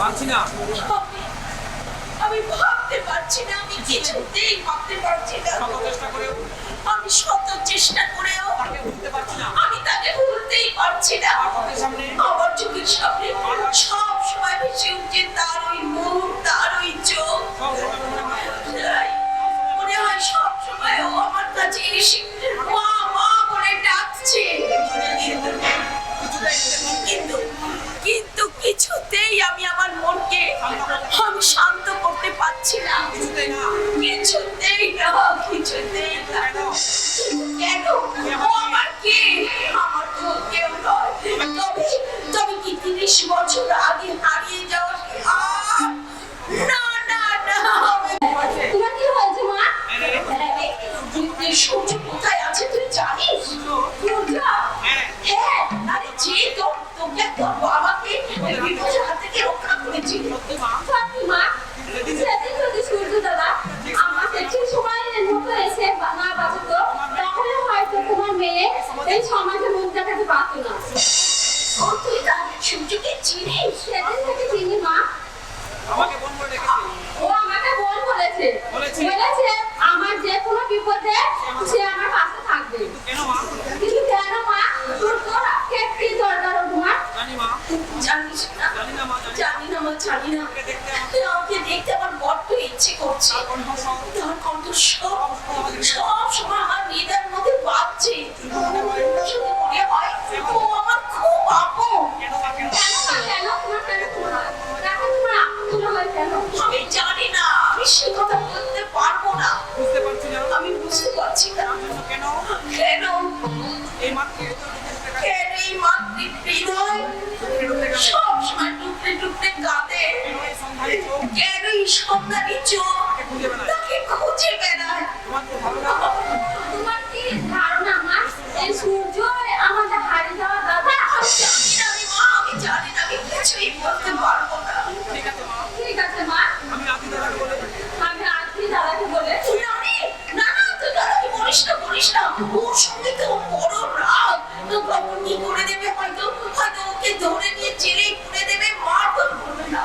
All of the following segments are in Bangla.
পারছি না। আমি ভাবতে পারছি না, আমি কিছুতেই ভাবতে পারছি না। আমি শত চেষ্টা করেও আমি তাকে ভুলতেই পারছি না। আমার চোখের সামনে সব সময় ভেসে উঠছে তার ওই মুখ, তার ওই চোখ। মনে হয় সব সময় ও আমার কাছে এসে মা মা বলে ডাকছে, কিন্তু কিছুতেই আমি আমার মনকে আমি শান্ত করতে পারছি না। কিছুতেই না, কিছুতেই না। কেন? ও আমার কে? আমার তো কেউ নয়। তবে কি 30 বছর আগে হারিয়ে যাওয়া না না না। তোমার কি হয়েছে মা? সূর্য কোথায় আছে তুই জানিস? হ্যাঁ, আরে যে তোকে তোর বাবাকে বিপদের হাত থেকে রক্ষা করেছিল। মা, সেদিন যদি সূর্য দাদা আমাকে ঠিক সময়ের মতো এসে না বাঁচাতো, তাহলে হয়তো তোমার মেয়ে এই সমাজে মুখ দেখাতে পারতো না। ও তুই তাহলে সূর্যকে চিনিস? সেদিন থেকে চিনি মা। আমাকে বোন বলে ডেকেছে। ও আমাকে বোন বলেছে আমার যে কোনো বিপদে সে আমার পাশে থাকবে। কেন মা? কিন্তু কেন মা? তোর কি দরকার তোমার? জানি মা। জানিস না? জানি না মা। জানি না মা, জানি না। আমাকে দেখতে আমার বড্ড ইচ্ছে করছে। তার কণ্ঠস্বর সব সময় আমার হৃদয়ের মধ্যে বাজছে। শুধু মনে হয় ও আমার খুব আপন। কেন আমি জানি না, আমি সে কথা বলতে পারবো না। বুঝতে পারছি না। আমি বুঝতে পারছি না কেন? কেন এই মাতৃ হৃদয় সব সময় টুকরে টুকরে কাঁদে? কেন এই সন্ধানী চোখ তাকে খুঁজে বেড়ায়? তোমার কি ধারণা মা এই সূর্য আমাদের হারিয়ে যাওয়া দাদা? আমি জানি না, আমি কিছুই বলতে পারবো না। ঠিক আছে মা, আমি আদি দাদাকে বলে না তুই দাদাকে বলিস না। ওর সঙ্গে তো বড় রাগ, কখন কি করে দেবে, হয়তো ওকে ধরে নিয়ে জেলে পুড়ে দেবে। মা তো করবে না।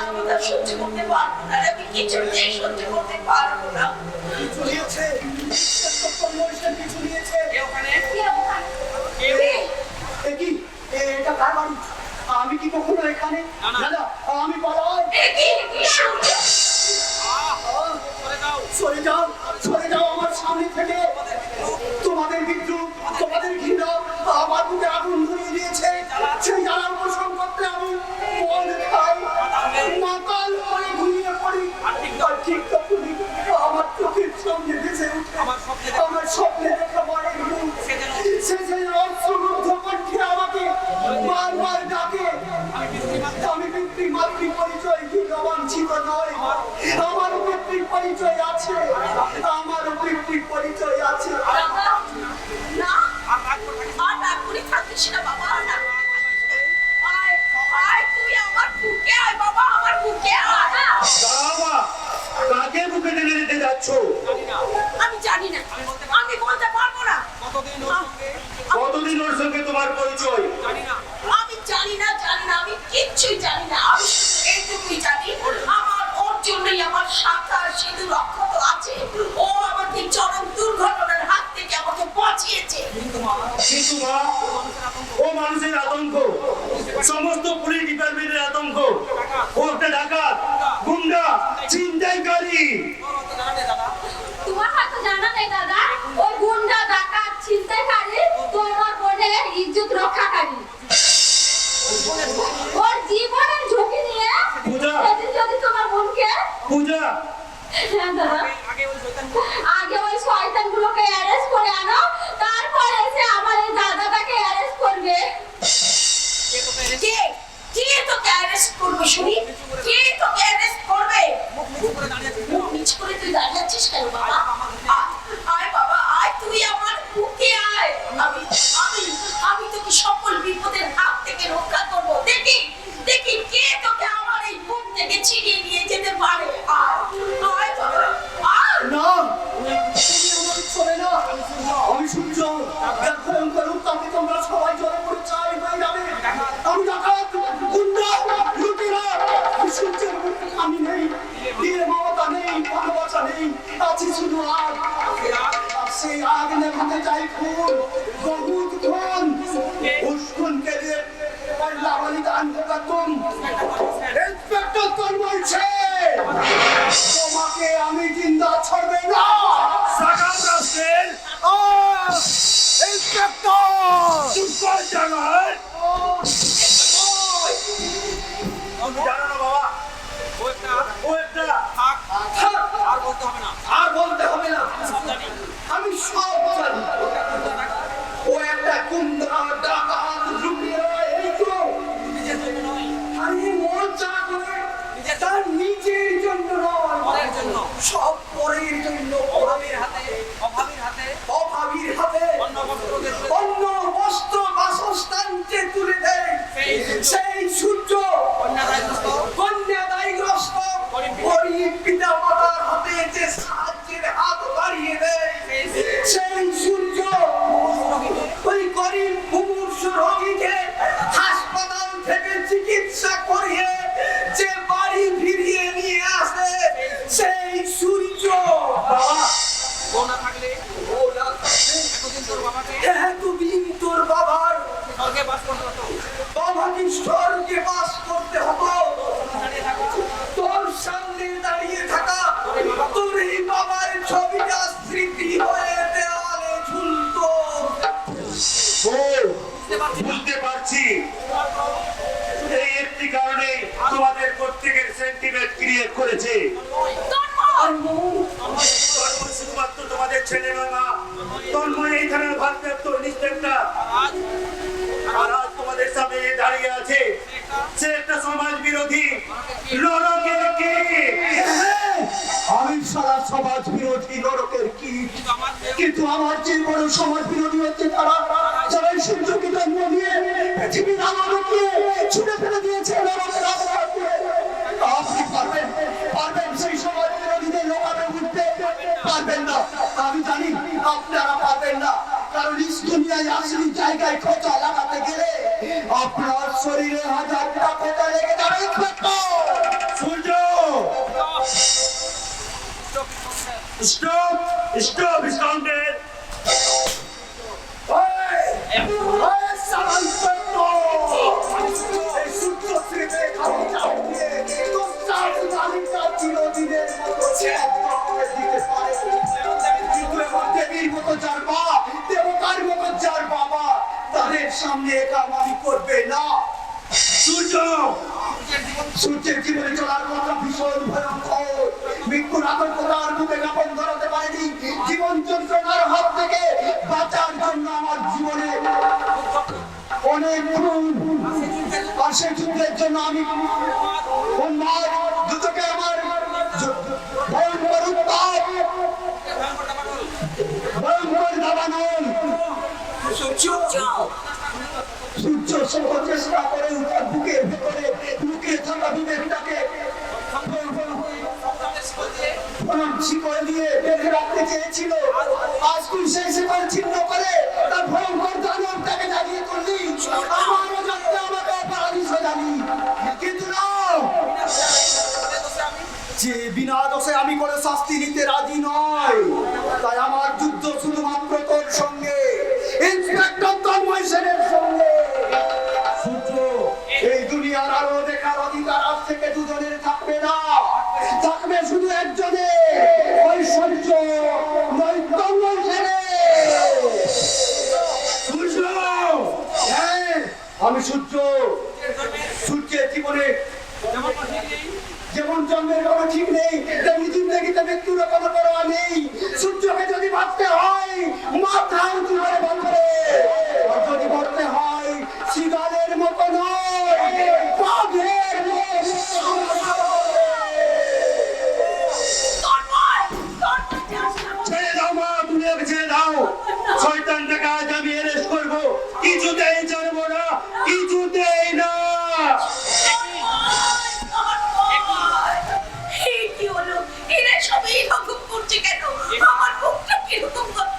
আমি তা সহ্য করতে পারবো না, আমি কিছুতেই সহ্য করতে পারবো না। আমি কি কখনো এখানে? আমি সরে যাও আমার সামনে থেকে। তোমাদের বিদ্রুপ, তোমাদের ঘৃণা আমার বুকে আগুন ধরিয়ে দিয়েছে। সেই জ্বালা পোষণ করতে আমি মদ খাই, মাতাল হয়ে ঘুমিয়ে পড়ি। আর ঠিক তখনই আমার চোখের সামনে ভেসে উঠে আমার স্বপ্নে দেখা মায়ের মুখ। সে যে অশ্রুরুদ্ধ কণ্ঠে আমাকে বারবার ডাকে। আমি পিতৃ-মাতৃ পরিচয় কি অবাঞ্ছিত নয়। আমারও পিতৃ পরিচয় আছে, আমারও পিতৃ পরিচয় আছে। না আর রাগ করে থাকিস না বাবা। আয় তুই আমার বুকে আয় বাবা, আমার বুকে আয়। কাকে বুকে টেনে নিতে যাচ্ছ? আমি জানি না, আমি বলতে পারবো না। কতদিন ওর সঙ্গে তোমার পরিচয়? আমি জানি না, আমি কিচ্ছুই জানি না। আমি এইটুকুই জানি আমার ওর জন্যই আমার শাখা সিঁদুর অক্ষত আছে। ও আমাকে চরম দুর্ঘটনার হাত থেকে আমাকে বাঁচিয়েছে। কিন্তু মা, ও মানুষের আতঙ্ক, সমস্ত পুলিশ ডিপার্টমেন্টের আতঙ্ক। ও একটা ডাকাত, গুন্ডা, ছিনতাইকারী। তোমার হয়তো জানা নেই দাদা, ওই গুন্ডা, ডাকাত, ছিনতাইকারী তোমার বোনের ইজ্জত রক্ষাকারী। ওর জীবনের ঝুঁকি নিয়ে সেদিন যদি তোমার বোনকে পূজা, হ্যাঁ দাদা, আগে ওই শয়তানগুলোকে অ্যারেস্ট করে আনো, তারপরে এসে আমার এই দাদাটাকে অ্যারেস্ট করবে। কে তোকে অ্যারেস্ট করবে শুনি? কে তোকে অ্যারেস্ট করবে? মুখ নিচ করে তুই দাঁড়িয়ে আছিস কেন বাবা? আয় বাবা আয়, তুই আমার বুকে আয়। আমি তোকে সকল বিপদের হাত থেকে রক্ষা করবো। দেখি কে তোকে আমার এই বুক থেকে ছিনিয়ে নিয়ে যেতে পারে। আয় বাবা আয়। না, আমি সূর্য। ভয়ঙ্কর উত্তাপে তোমরা সবাই জলে পড়ে চাই হয়ে যাবে। আমি ডাকাত, গুন্ডা, তুমি জানো না বাবা, ও একটা ও একটা থাক, থাক, আর বলতে হবে না, আর বলতে হবে না, সব জানি। আমি সব জানি। ও একটা গুন্ডা, ডাকাত, লুটেরা, এই তো। নিজের জন্য নয়, আরে মন যা করে নিজের তার নিজের জন্য নয়, পরের জন্য। সব পরের জন্য। অভাবীর হাতে, অভাবীর হাতে অভাবীর হাতে অন্ন বস্ত্র দিয়ে তুলে অন্য বস্ত্র বাসস্থান যে তুলে দেয়, সেই সূর্য কন্যাদায়গ্রস্ত, কন্যাদায়গ্রস্ত গরিব পিতা মাতার হাতে যে সাহায্যের হাত বাড়িয়ে দেয়, সেই সূর্য ওই গরিব মুমূর্ষু রোগীকে হাসপাতাল থেকে চিকিৎসা করিয়ে যে বাড়ি ফিরিয়ে নিয়ে আসে, সেই সূর্য। বউ না থাকলে ও না থাকলে এতদিন তোর বাবাকে এতদিন তোর বাবার স্বর্গে বাস করতে হতো। বাবাকে স্বর্গে বাস করতে হতো, দাঁড়িয়ে থাকো, তোর সামনে দাঁড়িয়ে থাকা তোর এই বাবার ছবিটা স্মৃতি হয়ে দেওয়ালে ঝুলতো। বুঝতে পারছি না। বুঝতে পারছি, তোমার তো এই একটি কারণে তোমাদের প্রত্যেকের সেন্টিমেন্ট ক্রিয়েট করেছে। নয়, তন্ময় শুধুমাত্র তোমাদের ছেলে নয় মা, তন্ময় এইখানে ভারপ্রাপ্ত ইন্সপেক্টর, আজ আর আজ তোমাদের সামনে দাঁড়িয়ে আছে একটা সে একটা সমাজ বিরোধী নরকের কীট। আমি সারা সমাজ বিরোধী নরকের কীট, কিন্তু আমার দেহ কিন্তু আমার যে বড় সমাজ বিরোধী হচ্ছে তারা, যারা এই সূর্যকে জন্ম দিয়ে পৃথিবীর আলোকে ছুটে ফেলে দিয়েছে নরকের আবহাওয়াকে। আপনি পারবেন, পারবেন সেই সমাজ বিরোধীদের লোকাবে উঠতে পারবেন না। আমি জানি আপনারা পারবেন না, কারণ এই দুনিয়ায় আসলি জায়গায় খোঁচা লাগাতে গেলে আপনার শরীরে হাজারটা খোঁচা লেগে যাবে। সূর্য স্টপ, স্টপ স্কাউন্ডার, সামনে কামানি করবে না। সূর্য সূর্যের জীবনে চলার কথা ভীষণ ভয়ঙ্কর, মৃত্যুর আতঙ্কতার বুকে কাপন ধরাতে পারেনি। জীবন যন্ত্রণার হাত থেকে বাঁচার জন্য আমার জীবনে অনেক ভুল, আর সেই যুদ্ধের জন্য আমি উন্মাদ, দুটোকে আমার ভয়ঙ্কর উত্তাপ, ভয়ঙ্কর দাবানল। সূর্য সহ চেষ্টা করে তার বুকের ভেতরে লুকিয়ে থাকা বিবেকটাকে শিকড় দিয়ে বেঁধে রাখতে চেয়েছিল। আজ তুই সেই শিকড় ছিন্ন করে তার ভয়ঙ্কর দানবটাকে জাগিয়ে তুললি। আমারও জানতে আমাকে অপরাধী সাজালি, কিন্তু না, যে বিনা দোষে আমি কোনো শাস্তি নিতে রাজি নয়। তাই আমার যুদ্ধ শুধুমাত্র তোর সঙ্গে, ইন্সপেক্টর তন্ময় সেনের সঙ্গে। সূর্য, এই দুনিয়ার আলো দেখার অধিকার আজ থেকে দুজনের থাকবে না, থাকবে শুধু একজনের, ওই সূর্য নয় তন্ময় সেনের। সূর্য, হ্যাঁ আমি সূর্য। সূর্যের জীবনে যেমন কথা নেই, যেমন জন্মের কোনো ঠিক নেই, তেমনি জিন্দগিতে মৃত্যুর কোনো পরোয়া নেই। সূর্যকে যদি বাঁচতে হয় মাথা উঁচু করে বাঁচবে, আর যদি মরতে হয় শিগালের মতো নয়, বাঘের মতো। ছেড়ে দাও মা, তুমি ওকে ছেড়ে দাও। শয়তানটাকে আজ আমি অ্যারেস্ট করবো, কিছুতেই ছাড়বো না, কিছুতেই না। কি হলো? এরা সবাই এরকম করছে কেন? আমার বুকটা কিরকম করে?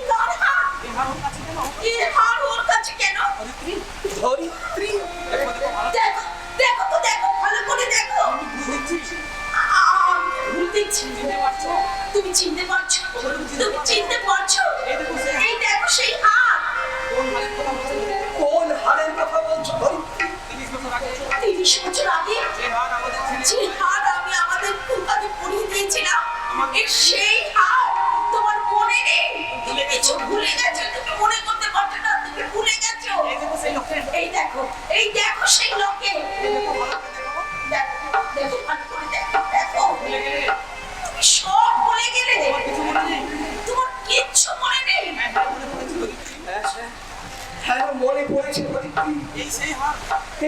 কার হাত? এই হারুন কাছে কেন? এর হাত ওর কাছে কেন? ধরিত্রী, দেখো দেখো, ভালো দেখো, দেখো তো দেখো, ভালো করে দেখো। করে দেখছিস? আমি ভুল দেখছি। চিনতে পারছো? তুমি চিনতে পারছো? তুমি চিনতে পারছো? এই দেখো সেই হাত। এই দেখো সেই হাত। কোন হারের কথা বলছো? কোন হারের কথা বলছো? 30 বছর আগে 30 বছর আগে যে হার আমাদের ছেলে যে হাত আমি আমাদের কুকাকে পরিয়ে দিয়েছিলাম, সেই হাত তোমার মনে নেই? তুমি কিছু ভুলে গেছো, তুমি মনে করতে পারছো না, তুমি ভুলে গেছো। এই দেখো সেই লোক এই দেখো সেই লোকে দেখো ভালো করে দেখো। দেখো দেখো ভালো করে দেখো দেখো ভুলে গেলে? তুমি সব ভুলে গেলে তোমার কিছু মনে নেই? তোমার কিচ্ছু মনে নেই হ্যাঁ, হ্যাঁ, মনে পড়েছিল দিদি। হ্যাঁ মনে পড়েছে প্রদীপ্তি। এই সেই হাত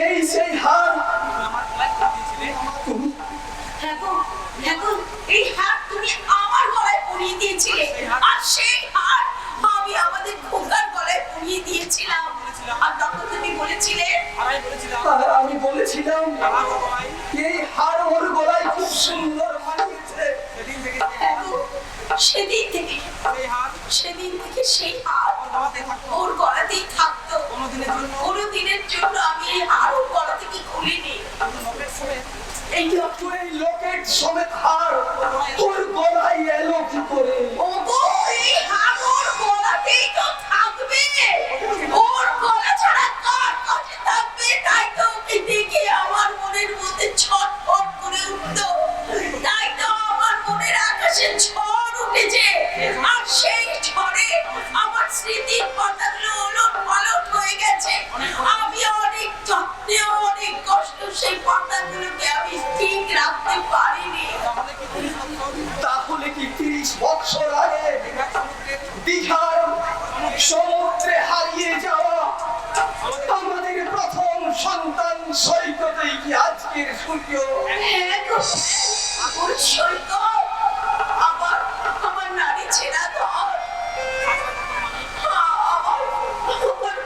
এই সেই হার তুমি আমার গলায় পরিয়ে দিয়েছিলে। তুমি দেখো এই হাত তুমি আমার গলায় পরিয়ে দিয়েছিলে আর সেই হাত আমি আমাদের খোকার গলায় পরিয়ে দিয়েছিলাম আর তখন তুমি বলেছিলে আর আমি বলেছিলাম, আর আমি বলেছিলাম আমার গলায় এই হার ওর গলায় খুব সুন্দর মানিয়েছে। সেদিন থেকে দেখো, সেদিন থেকে সেই হাত সেই হাত ওর গলাতেই থাকতো। ওর গলাতেই থাকতো কোনো দিনের জন্য কোনো দিনের জন্য আমি এই হার ওর গলা থেকে খুলিনি কোনো লোকের সঙ্গে এই তুই এই লোকের সমেত হার ওর গলায় এলো কি করে? ওগো এই হার ওর গলাতেই তো থাকবে ওর গলা ছাড়া কার কাছে থাকবে তাই তো ওকে দেখে আমার মনের মধ্যে ছটফট করে উঠতো তাই তো আমার মনের আকাশে ঝড় উঠেছে আর সেই ঝড়ে আমার স্মৃতির পাতাগুলো ওলট পালট হয়ে গেছে আমি অনেক যত্নে অনেক কষ্ট সেই পাতাগুলোকে আমি ঠিক রাখতে পারিনি তাহলে কি 30 বছর তাহলে কি 30 বছর আগে দীঘার সমুদ্রে দীঘার সমুদ্রে হারিয়ে যাওয়া আমাদের প্রথম সন্তান সৈকতেই কি আজকের সূর্য? হ্যাঁ গো, ওর সৈকত আমার নারী ছেড়া ধর আমার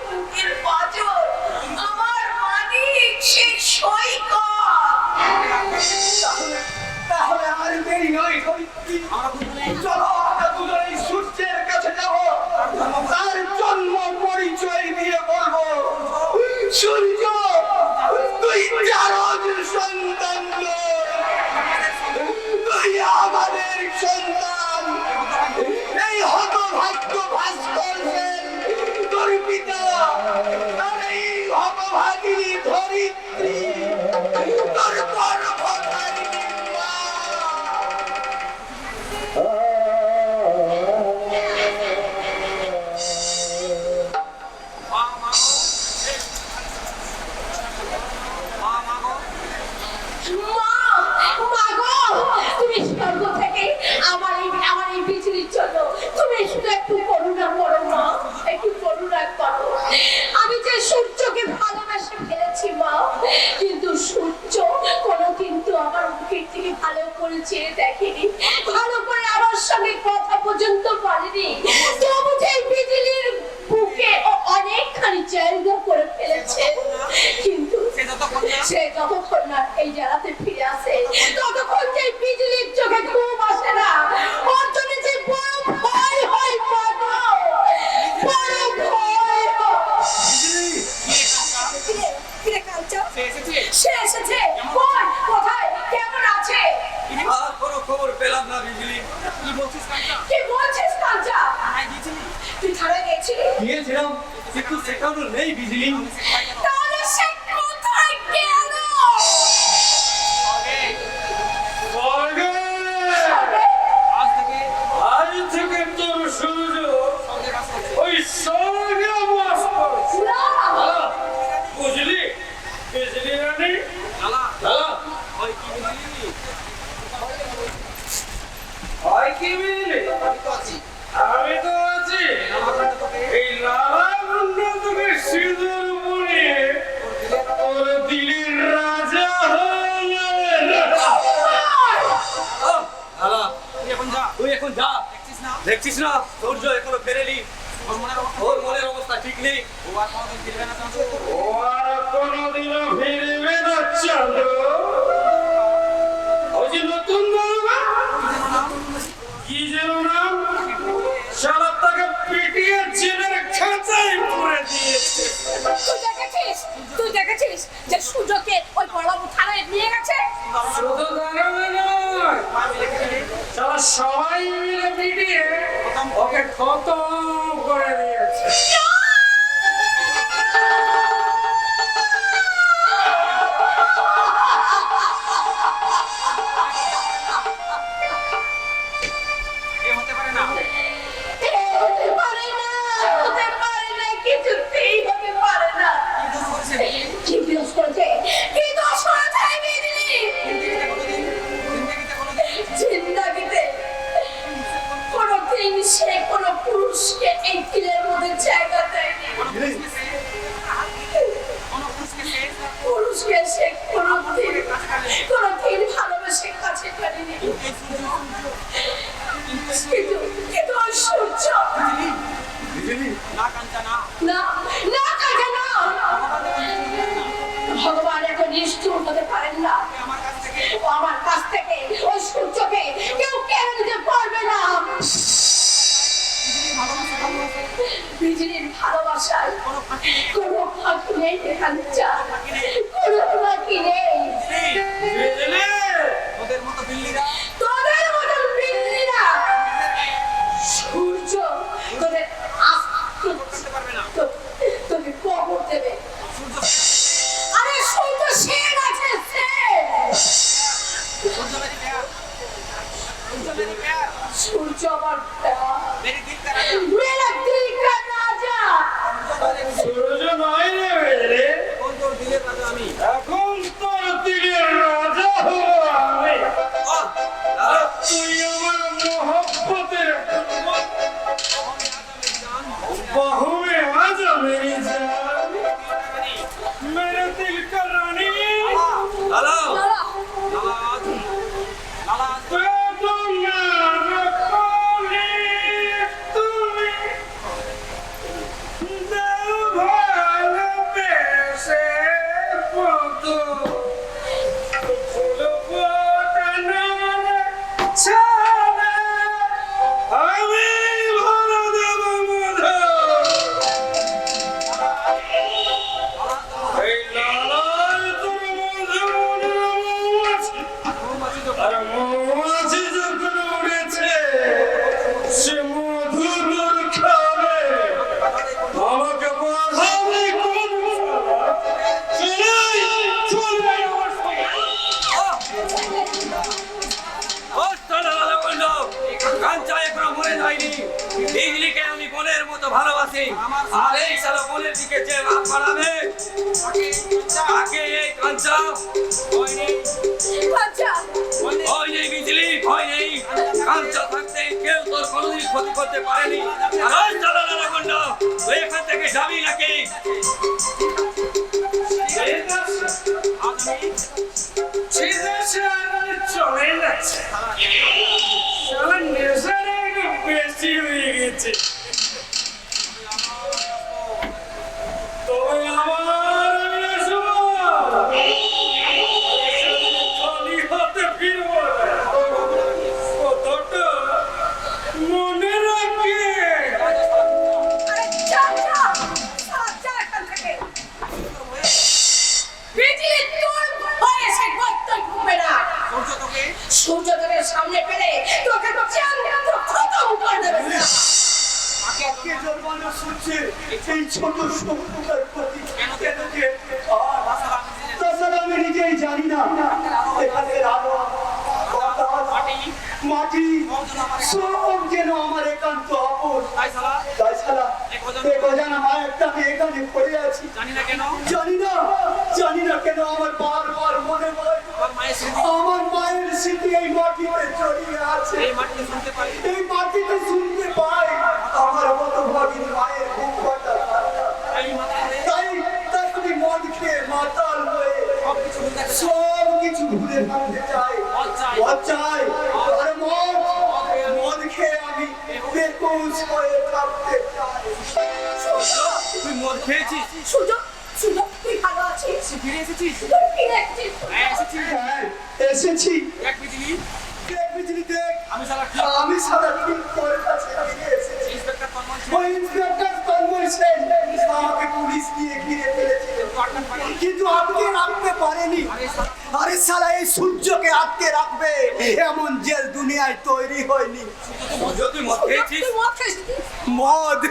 বুকের পাঁজর আমার মানিক সেই সৈকত তাহলে আর দেরি নয় ধরিত্রী। চলো আমরা দুজনেই সূর্যের কাছে যাব তার জন্ম পরিচয় দিয়ে বলবো সূর্য তুই জারজ সন্তান নয়, তুই আমাদের সন্তান। এই হতভাগ্য ভাস্কর সেন তোর পিতা আর এই হতভাগিনী ধরিত্রী তোর গর্ভধারিণী মা। মা মাগো মা মাগো মা গো তুমি স্বর্গ থেকে আমার এই বিজলির জন্য তুমি শুধু একটু করুণা করো মা একটু করুণা করো আমি যে সূর্যকে ভালোবেসে ফেলেছি মা কিন্তু সূর্য কোনো কিন্তু আমার মুখের থেকে ভালো করে চেয়ে দেখেনি ভালো করে আমার সঙ্গে কথা পর্যন্ত বলেনি তবু যে বিজলির বুকে ও অনেকখানি জায়গা করে ফেলেছে কিন্তু সে যতক্ষণ না এই জায়গাতে ফিরে আসে ততক্ষণ যে বিজলির চোখে ঘুম আসে না ওর জন্য যে বড় ভয় হয় মাগো বড় ভয় হয় কিরে কালচা সে এসেছে কই কোথায় কেমন আছে আর কোনো খবর পেলাম না বিজলি। কি বলছিস কাকা? কি বলছিস কালচা থানায় গিয়েছিলি? তুই থানায় গেছিলি গিয়েছিলাম কিন্তু সেখানে নেই বিজলি। তাহলে সে কোথায় গেল আজ থেকে আজ থেকে তোর সূর্য সঙ্গে কাজ করছে। ওই সঙ্গে বাস করছে। না বুঝলি বিজলি রানী লালা, হ্যাঁ ওই কি বিজলি? হয় কি বুঝলি আমি তো আছি। আমি তো আছি লালা, তোকে এই লালা মুন্ডা তোকে সিঁদুর পরিয়ে তোর দিলের রাজা হয়ে লালা, তুই এখন যা। দেখছিস না? সূর্য এখনো ফেরেনি, ওর মনের অবস্থা ঠিক নেই। ও আর কোনোদিন ফিরবে না চাঁদু। ও আর কোনোদিনও ফিরবে না চাঁদু। ওই যে নতুন দরগা কি যেন নাম শালা তাকে পিটিয়ে জেলের খাঁচায় পুরে দিয়েছে। তুই দেখেছিস যে সূর্যকে ওই বড়বাবু থানায় নিয়ে গেছে শুধু দাঁড়াবে নয় শালা সবাই মিলে পিটিয়ে ওকে খতম করে দিয়েছে। এ হতে পারে না। হতে পারে না কিছুতেই হতে পারে না কি দোষ দূর হতে পারেন না। আমার কাছ থেকে ও আমার কাছ থেকে ওই সূর্যকে কেউ কেড়ে নিতে পারবে না। বিজলির ভালোবাসায় কোনো ফাঁকি নেই রেখাঞ্চা, কোনো ফাঁকি নেই। ওদের মতো বিল্লিরা তোদের মতো বিল্লিরা সূর্য তোদের করতে পারবে না। তোকে কবর দেবে। সূর্য আরে সূর্য সেন আছে, সূর্যবাদী প্যার সূর্যবাদী প্যার সূর্য আমার প্রাণ। মেরি দিল का राजा मेरा दिल का राजा। সূর্য নয় রে, কোন তোর দিলের রাজা আমি। এখন তোর দিলের রাজা হবো আমি। ওহ, দাদা, তুই আমার মোহব্বতের জান बाहों में आ जा मेरी जान, मेरे दिल का रानी। লালা দাঁড়া। লালা লালা বেদনার কোলে তুমি দাও ভালোবেসে কত ফুল ফোটানোর ছানা আমি ভরে দেব মধু। এই লালায় তোর মধু মৌমাছি, মৌমাছি তো আর মৌমাছি যখন উড়েছে সে মধু তোর খাবে। আমাকে বাঁধাবে কোন চলবে আমার সঙ্গে। ও সালা লালা বললো কাঞ্চা এখনো মরে যায়নি। বিজলিকে আমি বোনের মতো ভালোবাসি। আর এই সালা বোনের দিকে যে রাত বাড়াবে তাকে এই কাঞ্চা ভয় নেই, আচ্ছা ভয় নেই বিজলি, ভয় নেই। কাঞ্চা থাকতে কেউ তোর কোনোদিন ক্ষতি করতে পারেনি। আর ওই সালা লালা বললো তুই এখান থেকে যাবি নাকি? আজ আমি ছিঁড়েছে আর চলে যাচ্ছে, শালা নেশাটা একটু বেশি হয়ে গেছে। তবে আমার নেশা খালি হাতে ফিরবো না, কথাটা মনে রাখে। আরে যা যা যা এখান থেকে। বিজলি তোর ভয়ে সে গর্তে ঢুকবে না। সূর্য তোকে সূর্য তোকে সামনে পেলে তোকে তো চাঁদ তো খতম করে দেবে। আজকে জন্মানো সূর্যের এই ছোট সভ্যতার প্রতি কেন তাছাড়া আমি নিজেই জানি না এখানের আলো বাতাস, মাটি সব যেন আমার একান্ত আপন। তাই সালা তাই ছাড়া এক অজানা মায়াটা আমি এখানে পড়ে আছি। জানি না কেন জানি না কেন আমার বারবার মনে হয় তোর মায়ের স্মৃতি আমার মায়ের স্মৃতি এই মাটিতে জড়িয়ে আছে। এই মাটিতে শুনতে পাই। এই মাটিতে শুনতে পাই আমার মতো ভাগিনী মায়ের বুক ফাটা কান্না। এই মাথায় তাই তাই আমি মদ খেয়ে মাতাল হয়ে সবকিছু ভুলে গেছে। সব কিছু ভুলে থাকতে চাই। মদ চাই আর মদ খেয়ে আমি বেকুশ হয়ে থাকতে চাই। তুই মদ খেয়েছিস? সূর্য সূর্য তুই ভালো আছিস? ফিরে এসেছিস? তুই ফিরে এসেছিস? হ্যাঁ এসেছিস। হ্যাঁ, এসেছি। এক বিজলি দেখ বিজলি দেখ, আমি সালা আমি সারা দিন তোর কাছে ফিরে এসেছি। ইন্সপেক্টর তন্ময় ছিল। ওই ইন্সপেক্টর তন্ময় সেন আমাকে পুলিশ দিয়ে ঘিরে ফেলেছিলেন, কিন্তু আটকে রাখতে পারেনি। আরে শালা এই সূর্যকে আটকে রাখবে এমন জেল দুনিয়ায় তৈরি হয়নি। তুই মদ খেয়েছিস? তুই মদ খেয়েছিস? মদ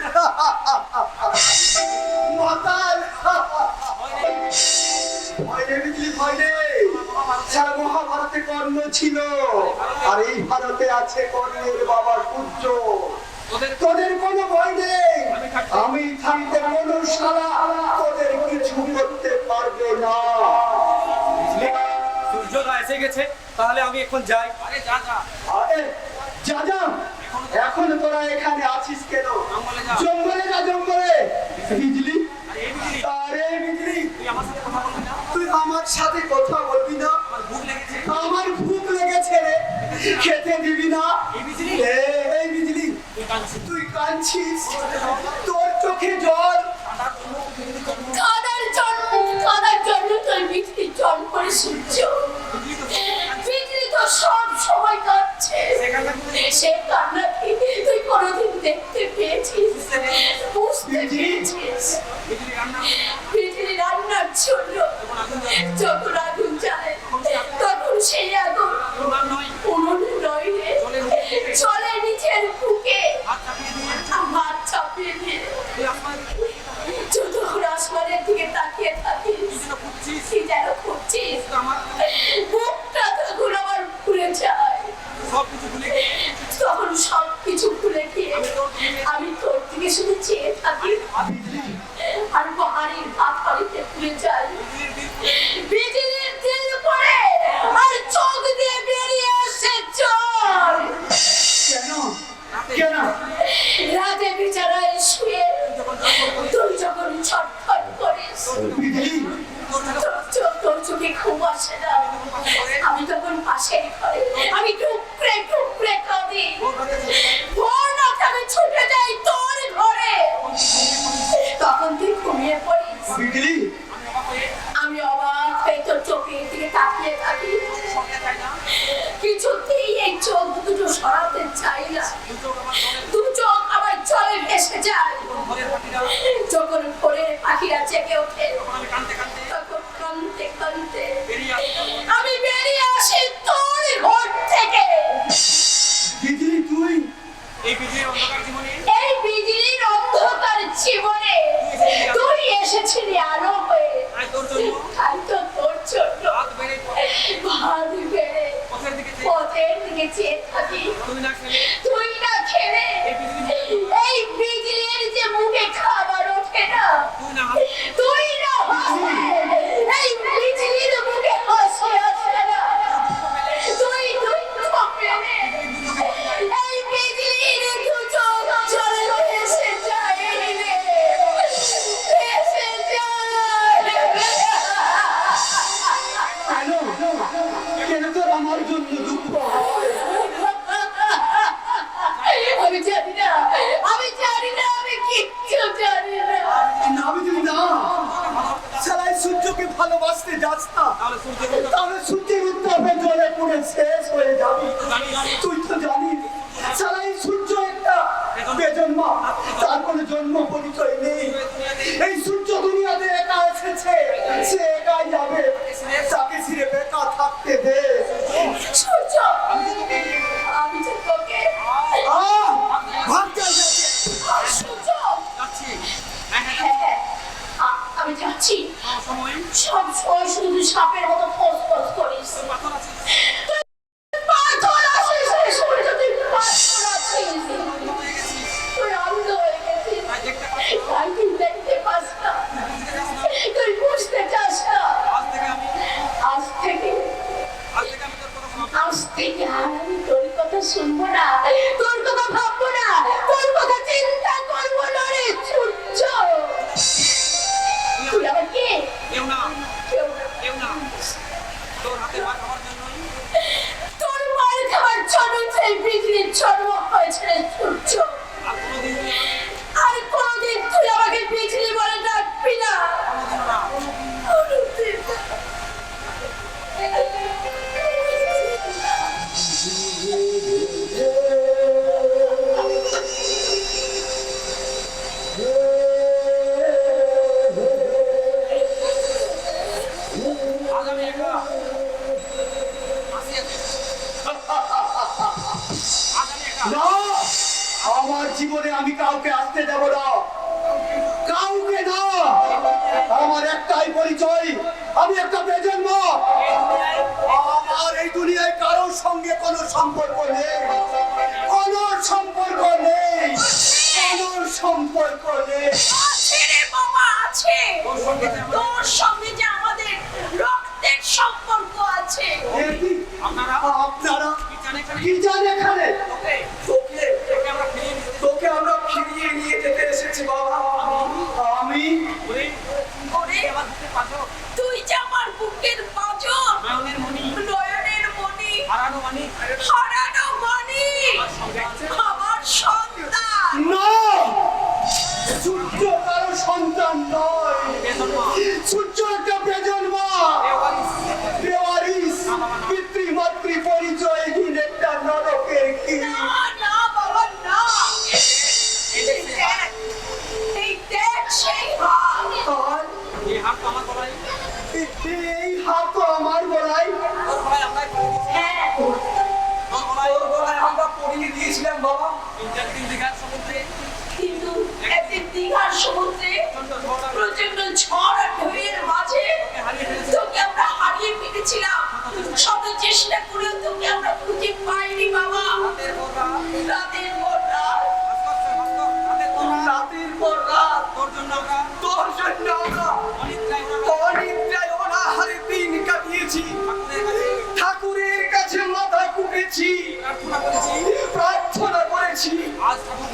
মাতাল ভয় নেই বিজলি, ভয় নেই। সারা মহাভারতে কর্ণ ছিল আর এই ভারতে আছে কর্ণের বাবা সূর্য। তোদের কোনো ভয় নেই, আমি থাকতে কোনো শালা তোদের কিছু করতে পারবে না। সূর্যটা এসে গেছে, তাহলে আমি এখন যাই। আরে যা যা আরে যা যা, এখন তোরা এখানে আছিস কেন? জঙ্গলে যা। জঙ্গলে যা, জঙ্গলে। বিজলি, আরে এই বিজলি আরে বিজলি, তুই আমার সাথে কথা বলবি না? তুই আমার সাথে কথা বলবি না? আমার ভুল লেগেছে। আমার ভূত লেগেছে রে, খেতে দিবি না? এই বিজলি এই বিজলি, তুই কাঁদছিস। তুই কাঁদছিস, তোর চোখে জল। কাদার জন্য তুই বিজলির জন্ম করেছিস। তোর চোখে ঘুম আসে না। আমি তখন পাশের ঘরে, আমি টুকরে টুকরে কাঁদি। ভোর রাতে আমি ছুটে যাই তোর ঘরে, তখন তুই ঘুমিয়ে পড়িস। বিজলি, আমি অবাক হয়ে তোর চোখের দিকে তাকিয়ে থাকি, কিছুতেই এই চোখ দুটো সরাতে চাই না। দু চোখ আমার জলে ভেসে যায়। যখন ভোরের পাখিরা জেগে ওঠে, তখন কাঁদতে কাঁদতে আমি বেরিয়ে আসি তোর ঘর থেকে। বিজলি তুই এই পৃথিবীর অন্ধকার জীবনে এই বিজলির অন্ধকার জীবনে তুই এসেছিলি আলো হয়ে। আজ তোর জন্য তাই তো তোর জন্য হাত বেড়ে ভাত বেড়ে পথের দিকে পথের দিকে চেয়ে থাকি। তুই না খেলে তুই না খেলে এই বিজলির যে মুখে খাবার ওঠে না, তুই না তুই না হাসে এই বিজলির মুখে হাসি আসে না। তুই দুঃখ পেলে এই বিজলির দু চোখ জলে এসে যায় রে, এসে যায়। কেন তোর আমার জন্য দুঃখ হয়? আমি জানি না, আমি জানি না, আমি কিচ্ছু জানি না। না বিজলি না, সালাই সূর্যকে ভালোবাসতে যাস না, তাহলে সূর্যের উত্তাপে জলে পুড়ে শেষ হয়ে যাবি। তুই তো জানিস সালাই সূর্য একটা বেজন্মা, তার কোনো জন্ম পরিচয় নেই। এই সূর্য দুনিয়াতে একা এসেছে, সে একাই যাবে, তাকে ছিঁড়ে বেকা থাকতে দে। সূর্য, আমি যে তোকে ভাবতে আছে সূর্য, যাচ্ছি হ্যাঁ, আমি যাচ্ছি। সময় সব সময় শুধু সাপের মতো ফোঁস ফোঁস করিস। পাথর আছে পাথর আছিস রে সূর্য, তুই পাথর আছিস। তুই অন্ধ হয়ে গেছিস, তাই দেখতে পাচ্ছি তাই তুই দেখতে পাস না, তুই বুঝতে চাস না। আজ থেকে আমি আজ থেকে তোর কথা শোনাবো আজ থেকে আর আমি তোর কথা শুনবো না, তোর কথা ভাববো না, তোর কথা চিন্তা করবো না রে সূর্য। তুই আবার কে? কেউ না কেউ না। কেউ না তোর হাতে মার খাওয়ার জন্যই তোর মার খাবার জন্য সেই বিজলির জন্ম হয়েছে রে সূর্য। আর কোনোদিন তুই আর কোনোদিন তুই আমাকে বিজলি বলে ডাকবি না। কোনোদিন না। আজ আমি একা আসি আছি আজ আমি একা না, আমার জীবনে আমি কাউকে আসতে দেব না, কাউকে না। আমার একটাই পরিচয়, আমি একটা বেজন্ম। আমার এই দুনিয়ায় কারোর সঙ্গে কোনো সম্পর্ক নেই, কোনো সম্পর্ক নেই, কোনো সম্পর্ক নেই। আছে রে বাবা, আছে। তোর সঙ্গে যে আমাদের রক্তের সম্পর্ক আছে। এ কি? আপনারা আপনারা কি জানে এখানে কি জানে এখানে? তোকে আমরা ফিরিয়ে দিতে তোকে আমরা ফিরিয়ে নিয়ে যেতে এসেছি বাবা। আমি ওরে ওরে, আমার বুকে পাথর তুই যে আমার বুকের পাঁজর, নয়নের মণি নয়নের মণি, হারানো মানি হারানো মণি, আমার সঙ্গে আছে আমার সন্তান। না, সূর্য কারো সন্তান নয়, বেজন্মা সূর্য একটা বেজন্মা, বেওয়ারিশ, পিতৃমাতৃ পরিচয়হীন একটা নরকের কীট। না না বাবা না, এই দেখ, এই দেখ সেই হাত। আর এই হাত তো আমার গলায় এই হাত তো আমার গলায়। তোর গলায় আমরাই পড়ে দিয়েছি হ্যাঁ, তোর গলায় তোর গলায় আমরা পরিয়ে দিয়েছিলাম বাবা। তিন দীঘার সমুদ্রে কিন্তু একদিন দীঘার সমুদ্রে প্রচণ্ড ঝড় আর প্রচন্ড ঝড় আর ঢেউয়ের মাঝে হারিয়ে ফেলেছি তোকে আমরা হারিয়ে ফেলেছিলাম। শত চেষ্টা করেও তোকে আমরা খুঁজে পাইনি বাবা। রাতের পর রাত রাতের পর রাত, রাতের পর রাত রাতের পর রাত তোর জন্য আমরা তোর জন্য আমরা অনিদ্রায় ওরা অনিদ্রায় অনাহারে দিন কাটিয়েছি, ঠাকুরের কাছে মাথা কুটেছি, প্রার্থনা করেছি প্রার্থনা করেছি। আজ ঠাকুর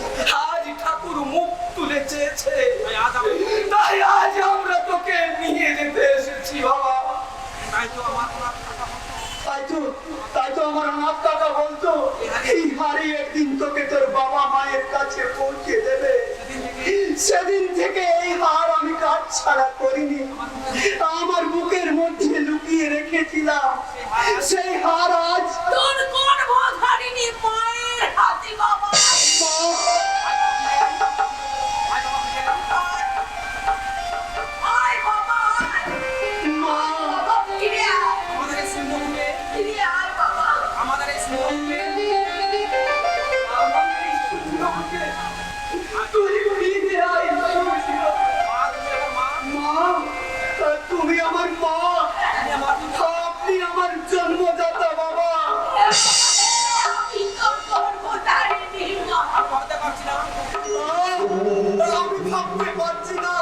আজ ঠাকুর মুখ তুলে চেয়েছে, তাই আজ আমরা তাই আজ আমরা পেয়েছি বাবা। তাই তো আমার অনাথ কাকা বলতো এই হাড়ি একদিন তোকে তোর বাবা মায়ের কাছে পৌঁছে দেবে। সেদিন থেকে এই হার আমি কাজ ছাড়া করিনি, আমার বুকের মধ্যে লুকিয়ে রেখেছিলাম। সেই হার আজ তোর গর্ভধারিণী মায়ের হাতে বাবা। আয় বাবা, মা, বাবা ফিরে আয়, ফিরে আয় বাবা। তুই ফিরে আয়। মা, তুমি আমার মা, আপনি আমার জন্মদাতা বাবা। আমি তোর গর্ভধারিণী মা। আমি ভাবতে পারছি না,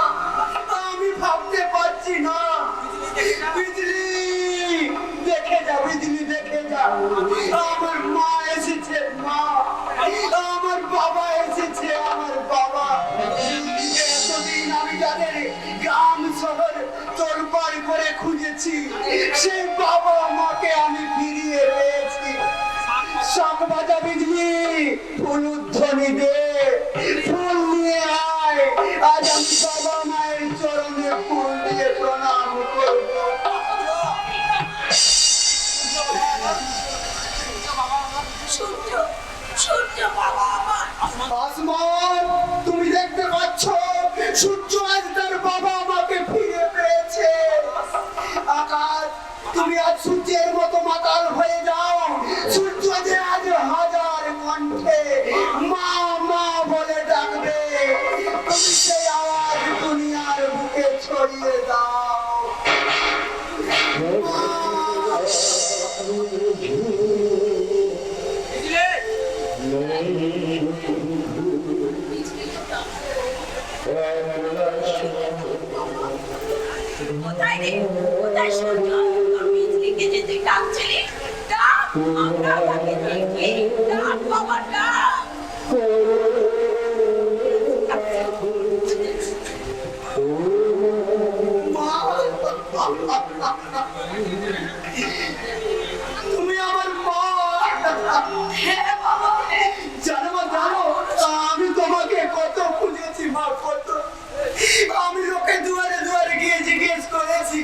আমি ভাবতে পারছি না। বিজলি দেখে যা, বিজলি দেখে যা, আমার মা এসেছে, মা, আমার বাবা এসেছে, আমার বাবা। এতদিন আমি যাদের গ্রাম শহর তোলপাড় করে খুঁজেছি, সেই বাবা মাকে আমি ফিরিয়ে পেয়েছি। শাক বাজা বিজলি, ফুলধ্বনি দে, ফুল নিয়ে আয়, আজ আমি বাবা মায়ের চরণে ফুল দিয়ে প্রণাম করব। সূর্য, সূর্য বাবা আমার। আসমান, তুমি দেখতে পাচ্ছ সূর্য আজ তার বাবা মাকে ফিরে পেয়েছে। আকাশ, তুমি আজ সূর্যের মতো মাতাল হয়ে যাও। সূর্য যে আজ হাজার কণ্ঠে মা মা বলে ডাকবে, তুমি সেই আওয়াজ দুনিয়ার বুকে ছড়িয়ে দাও। মা, কোথায় রে? কোথায় সূর্য? তোর বিজলিকে যে তুই ডাকছিলি, ডাক, আমরা তাকে দেখি। ডাক বাবা, ডাক। তুমি আমার মা। হ্যাঁ বাবা, হ্যাঁ। জানো মা, জানো আমি তোমাকে কত খুঁজেছি মা, কত। আমি লোকে দুয়ারে দুয়ারে গিয়ে জিজ্ঞেস করেছি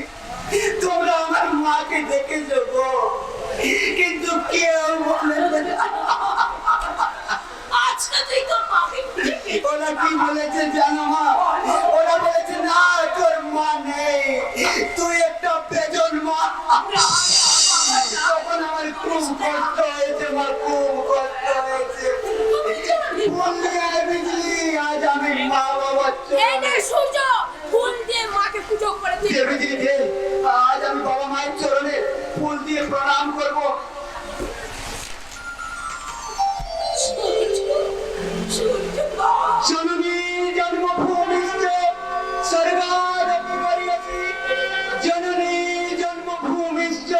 তোমরা আমার মাকে দেখেছো গো, কিন্তু কেউ বলেছে না। আজকে তুই তোর মাকে খুঁজে পেয়েছিস। ওরা কি বলেছে জানো মা? ওরা বলেছে না, তোর মা নেই, তুই একটা বেজন মা। তখন আমার খুব কষ্ট হয়েছে মা, খুব কষ্ট হয়েছে। বললি আয় বিজলি, আজ আমি মা বাবার এই নে সূর্য, ফুল দিয়ে মাকে পুজো করে দিই। বিজলি দে, আজ আমি বাবা মায়ের চরণে ফুল দিয়ে প্রণাম করবো। সূর্য, সূর্য বাবা। জননী জন্মভূমিশ্চ স্বর্গাদপি গরীয়সি, জননী জন্মভূমিশ্চ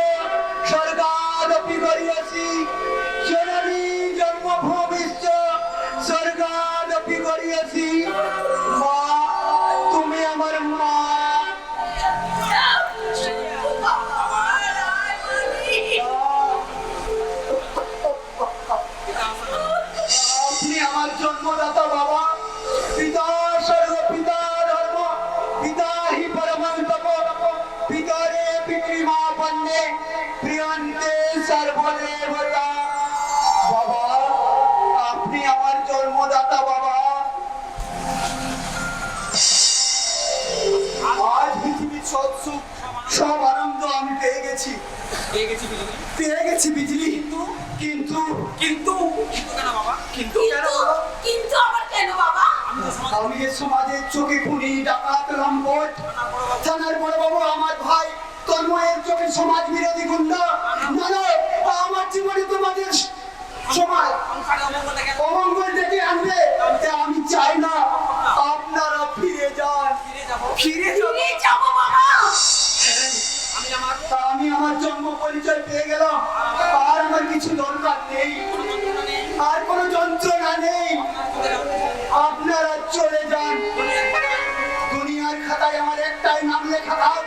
স্বর্গাদপি গরীয়সি, জননী জন্মভূমিশ্চ স্বর্গাদপি গরীয়সি। মা, তুমি আমার মা। সূর্য বাবা, রায় মানি। আপনি আমার জন্মদাতা বাবা, পিতা স্বর্গ, পিতা ধর্ম, পিতা হি পরমং তপ, পিতরে পিতৃমা বন্দে, প্রিয়ন্তে সর্বদেবতা। বাবা, আপনি আমার জন্মদাতা বাবা। আজ পৃথিবীর সব সুখ, সব আনন্দ আমি পেয়ে গেছি, পেয়ে গেছি বিজলি। কিন্তু কিন্তু কেন বাবা? কিন্তু কেন কিন্তু, বাবা? কিন্তু আবার কেন বাবা? আমি এ সমাজের চোখে খুনি, ডাকাত, লম্পট, থানার বড়বাবু আমার ভাই তন্ময়ের চোখে সমাজ বিরোধী গুন্ডা। না না, আমার জীবনে তোমাদের সমাজ অমঙ্গল ডেকে আনবে, তা আমি চাই না। আপনারা ফিরে যান, ফিরে যান। ফিরে যাবো বাবা। আমি আমার জন্ম পরিচয় পেয়ে গেলাম, আর আমার কিছু দরকার নেই, আর কোনো যন্ত্রণা নেই। আপনারা চলে যান। দুনিয়ার খাতায় আমার একটাই নাম লেখা থাক,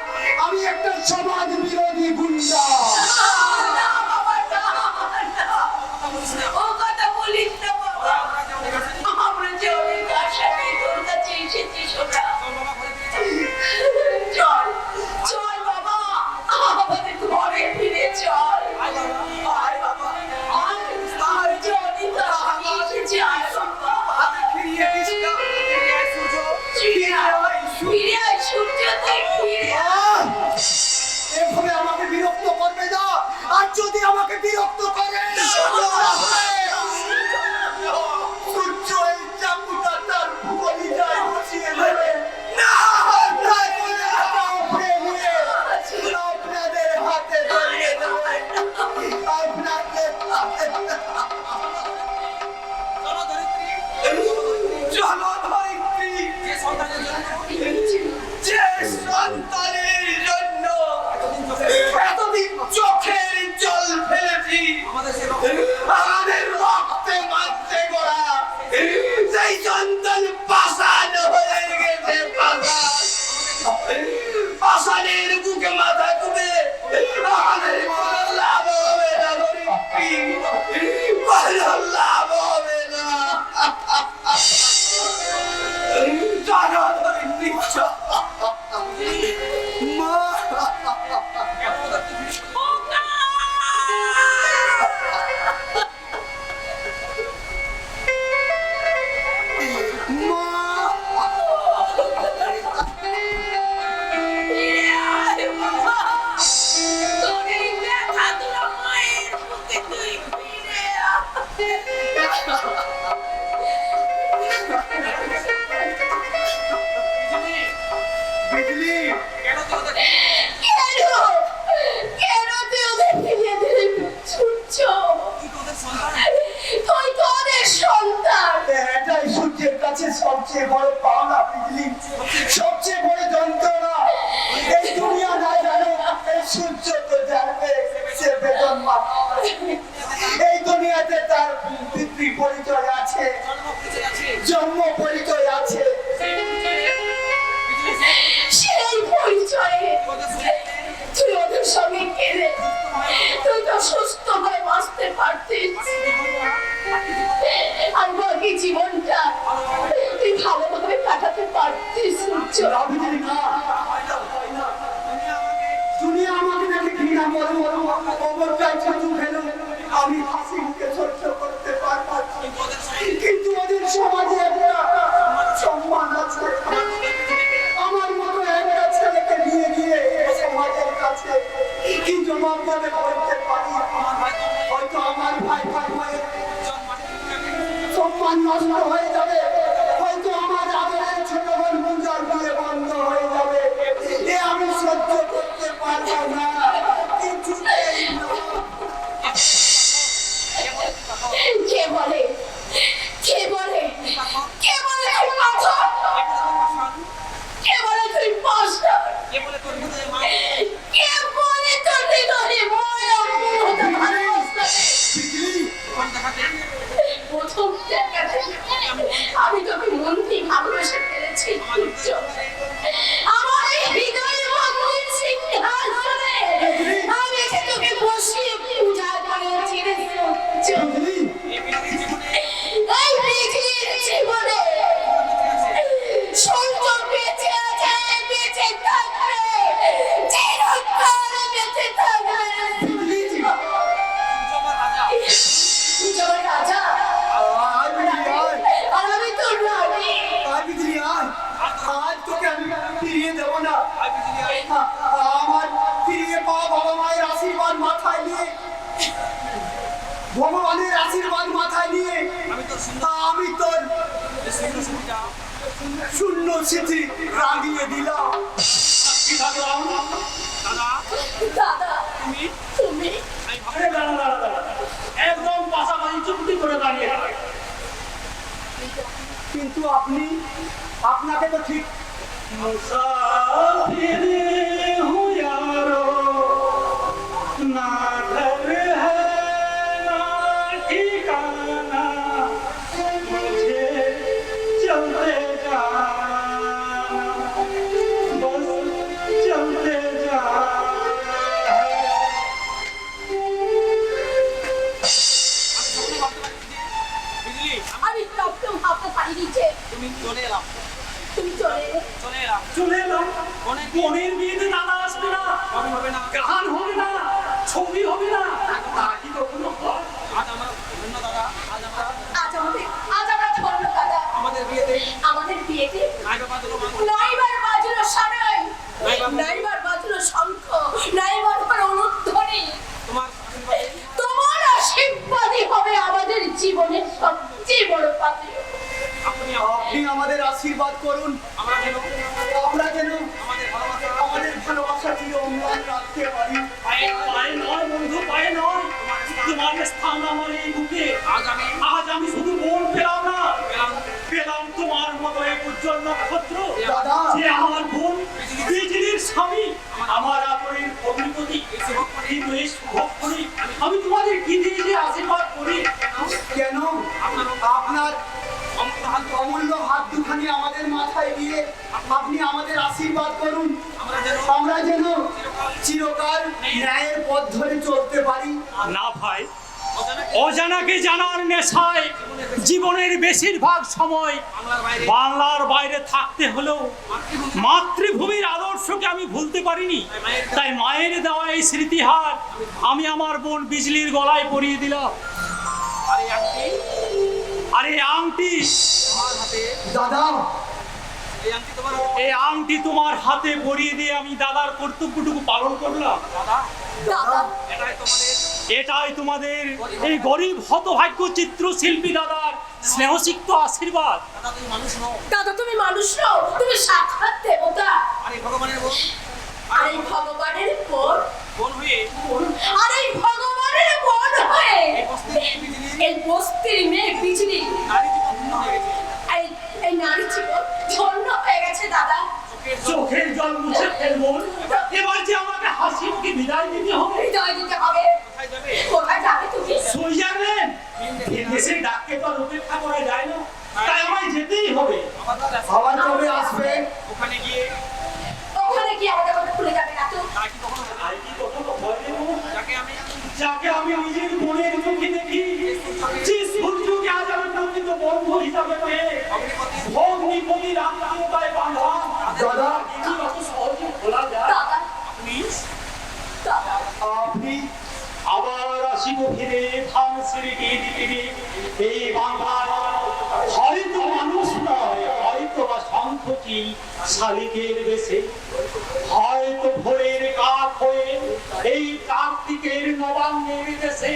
আমি একটা ভগবানের বুকে মাথা তুলে আমাদের কোনো লাভ হবে না কোনো লাভ হবে না টাকা ধরে নিচ্ছ মা তোর এই ব্যথা তোর মায়ের বুকে তুই ফিরে বিজলি কেন তুই ওদের ফিরিয়ে দিলি সূর্য তুই তো ওদের সন্তান এটাই সূর্যের কাছে সবচেয়ে বড় পাওনা বিজলি, সবচেয়ে বড় যন্ত্রণা। এই দুনিয়া না জানে, এই সূর্য তো জানবে, সে বেতন পাবে। এই দুনিয়াতে তার পিতৃ পরিচয় আছে, জন্ম পরিচয় আছে। সেই পরিচয়ে তুই ওদের সঙ্গে গেলে তুই তো সুস্থ হয়ে বাঁচতে পারতিস আর বাকি জীবনটা তুই ভালোভাবে কাটাতে পারতিস সূর্য না বিজলি, না। দুনিয়া আমাকে দেখে ঘৃণা করে, অবজ্ঞায় চোখ ফেলো। আমি হাসি মুখে সহ্য করতে পারবো, কিন্তু ওদের সমাজে একটা সম্মান আছে। আমার মতো একটা ছেলেকে নিয়ে গিয়ে সমাজের কাছে কি জবাব দেবে বলতে পারি। হয়তো আমার ভাই ভাইয়ের সম্মান নষ্ট হয়ে যাবে, হয়তো আমার আদরের ছোট বোন পূজার বিয়ে বন্ধ হয়ে যাবে। এ আমি সহ্য করতে পারবো না, কিছুতেই না। কে বলে কে বলে কে বলে তুই পাথর কে বলে তুই পাষাণ কে বলে তোর হৃদয়ে মায়া মমতা ভালোবাসা বিজলি, প্রথম দেখাতে আমি তোকে মন দিয়ে ভালোবেসে ফেলেছি সূর্য। আমার এই হৃদয় মন্দির সিংহাসনে আমি যে তোকে বসিয়ে পূজা করেছি রে সূর্য। বিজলি, এই পৃথিবীর জীবনে সূর্য বেঁচে আছে, বেঁচে থাকবে, চিরকাল বেঁচে থাকবে। বিজলি, সূর্য আমার রাজা আয় বিজলি, আয়। আর আমি তোর রানী। আয় বিজলি, আয়। আজ তোকে আমি ফিরিয়ে দেবো না। আমার ফিরিয়ে পাওয়া বাবা মায়ের আশীর্বাদ মাথায় নিয়ে, ভগবানের আশীর্বাদ মাথায় নিয়ে আমি তোর শূন্য স্মৃতি রাঙিয়ে দিলাম। দাদা তুমি আরে দাঁড়া দাঁড়া দাঁড়া, একদম পাশাপাশি চুপটি করে দাঁড়িয়ে থাকে। কিন্তু আপনাকে তো ঠিক मुसाफिर हूँ यारो, ना घर है ना ठिकाना, मुझे चलते जाना, बस चलते जाना है। আমি স্বপ্ন ভাবতে পারিনি যে তুমি চলে এলে। চলে এলাম। বোনের বিয়েতে দাদা আসবে না, গান হবে না, ছবি হবে না, তা কি কখনো হয়? আজ আমরা ধন্য দাদা আমাদের বিয়েতে নাইবার বাজলো সারাই, নাইবার বাজলো শঙ্খ, নাইবার পর অনুধ্বনি। তোমার আশীর্বাদই হবে আমাদের জীবনের সবচেয়ে বড় পাথেয়। আপনি আমাদের আশীর্বাদ করুন, আমরা যেন আমাদের ভালোবাসা চির অম্লান রাখতে পারি। পায়ে নয় বন্ধু, পায়ে নয়, তোমার স্থান আমার এই বুকে। আজ আমি শুধু মন পেলাম না, পেলাম তোমার মতো এক উজ্জ্বল নক্ষত্র, দাদা। যে আমার বোন বিজলির স্বামী, আমার আদরের অগ্নিপতি। কিন্তু এই শুভ করি আমি তোমাদের কি দিয়ে যে আশীর্বাদ করি? কেন আপনার অমূল্য হাত দুখানি আমাদের মাথায় দিয়ে আপনি আমাদের আশীর্বাদ করুন, আমরা যেন চিরকাল ন্যায়ের পথ ধরে চলতে পারি। না ভাই, অজানাকে জানার নেশায় জীবনের বেশিরভাগ সময় বাংলার বাইরে থাকতে হলেও মাতৃভূমির আদর্শকে আমি ভুলতে পারিনি। তাই মায়ের দেওয়া এই স্মৃতিহার আমি আমার বোন বিজলির গলায় পরিয়ে দিলাম। আরে আংটি দাদা, এই আংটি তোমার হাতে পরিয়ে দিয়ে আমি দাদার কর্তব্যটুকু পালন করলাম। দাদা, এটাই তোমাদের এই গরিব হতভাগ্য চিত্রশিল্পী দাদার স্নেহসিক্ত আশীর্বাদ। দাদা তুমি মানুষ নও, তুমি সাক্ষাৎ দেবতা। আরে ভগবানের বোন, আর এই ভগবানের বোন, বোন হয়ে আর এই ভগবানের বোন হয়ে এই বস্তির মেয়ে বিজলি এই বস্তির মেয়ে বিজলি নারী জীবন ধন্য হয়ে গেছে। এই নারী জীবন ধন্য হয়ে গেছে দাদা। চোখের জল মুছে ফেলবো, এবার যে আমাকে হাসি মুখে বিদায় দিতে হবে। হৃদয় দিতে হবে। কোথায় যাবে? কোথায় যাবে তুমি? সুইজারল্যান্ড, দেশের ডাককে তো আর উপেক্ষা করা যায় না, তাই আমায় যেতেই হবে। আবার কবে আসবে? ওখানে গিয়ে ওখানে কি আমাদের কথা ভুলে যাবে না তো? তা কি কখনো হবে? আর কি কখনো হয় রে বোন? যাকে আমি যাকে আমি নিজের বোনের চোখে দেখি, যে সূর্যকে আজ আমি প্রকৃত বন্ধু হিসাবে পেয়ে ভগ্নিপতির আত্মীয়তায় বাঁধা, দাদা, কি অত সহজে ভোলা যায়? দাদা, আপনি দাদা, আপনি আবার আসিব ফিরে ধান ছেড়ে দিকে এই বাংলার, হয়তো মানুষ নয়, হয়তো বা সংখ্যকি শালিকের বেশে, হয়তো ভোরের কাক হয়ে এই কার্তিকের নবান্নের দেশে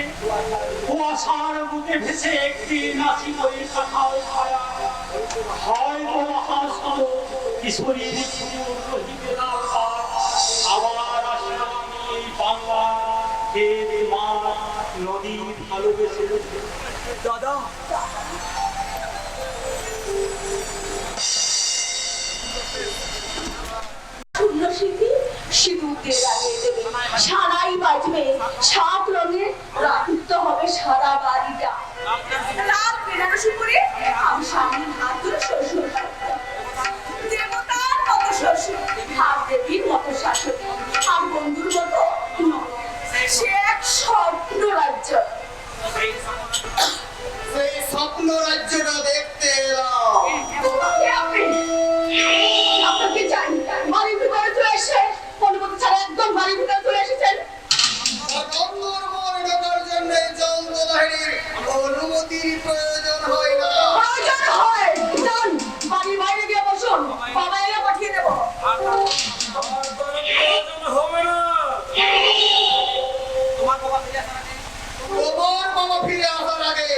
কুয়াশার বুকে ভেসে একটি নাচি বই কাঁঠাল ছায়া, হয়তো মহাসম কিশোরীর পুজোর রহিবে না পার। আবার আসলাম এই বাংলা, খেত মাঠ নদী ভালোবেসে। দাদা, শূন্য স্মৃতি সিঁদুর দিয়ে লাগিয়ে দেবে, সানাই বাজবে, সাত রঙে রাখিত হবে সারা বাড়িটা। রাত বেনারসি পরে আমি স্বামীর হাত ধরে শ্বশুর বাড়ি যাব। দেবতার মতো শ্বশুর, ভাব দেবীর মতো শাশুড়ি, আর বন্ধুর মতো ননদ। সে এক স্বপ্ন রাজ্য। সেই স্বপ্ন রাজ্যটা দেখতে এলাম। আপনাকে জানি বাড়ির ভিতরে চলে এসে অনুমতি ছাড়া একদম বাড়ির ভিতরে চলে এসেছেন। অন্দর মনে ঢোকার জন্য জল তোলাহিনীর অনুমতির প্রয়োজন হয় না। প্রয়োজন হয়, যান বাড়ির বাইরে গিয়ে বসুন, বাবা এলে পাঠিয়ে দেবো। আর প্রয়োজন হবে না। তোমার বাবা ফিরে আসার আগে তোমার বাবা ফিরে আসার আগে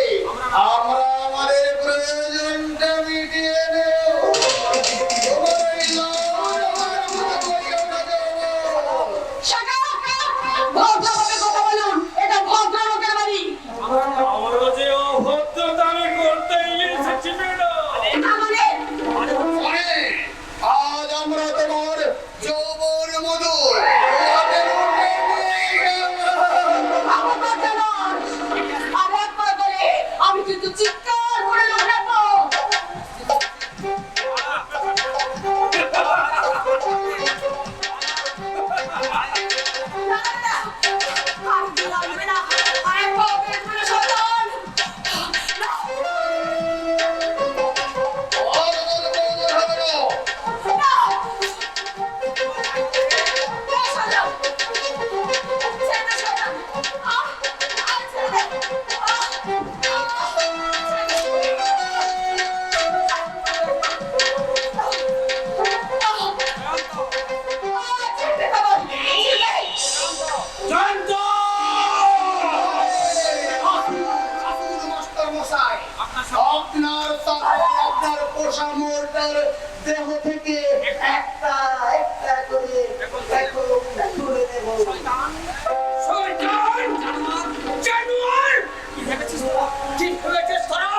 আমরা আমাদের প্রয়োজনটা মিটিয়ে নেব। তোমার এই লাল আমার মতো করিও না যাবো। ভদ্রভাবে কথা বলুন, এটা ভদ্রলোকের বাড়ি। আমরা যে অভদ্রতা আমি করতে এসেছি ম্যাডাম। না মানে অনেক, আজ আমরা তোমার যৌবন মধু তোমাকে লুটে নিয়ে যাবো। ভগবত নয়। আর একবার বলে আমি কিন্তু চিৎকার করে লাগাবো। আর লাগবে না, আর একবার বের করে শয়তান। না। আর কোনো প্রয়োজন হবে না। জয়ন্ত! আসুন মাস্টার মশাই, আপনার সব- আপনার সাথে আপনার পোষা মোরটার দেহ থেকে একটা একটা করে দেখো তুলে দেব। শয়তান! জানোয়ার! কি ভেবেছিস তোরা? কি ভেবেছিস তোরা?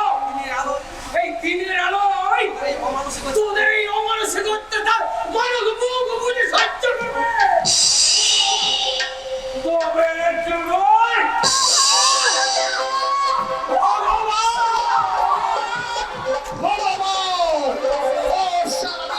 এই দিনের আলোয় তোদের এই অমানসিকতার মানব মুখ বুঝে সহ্য করবে। তবে জানোয়ার! ভগবান! ও সারা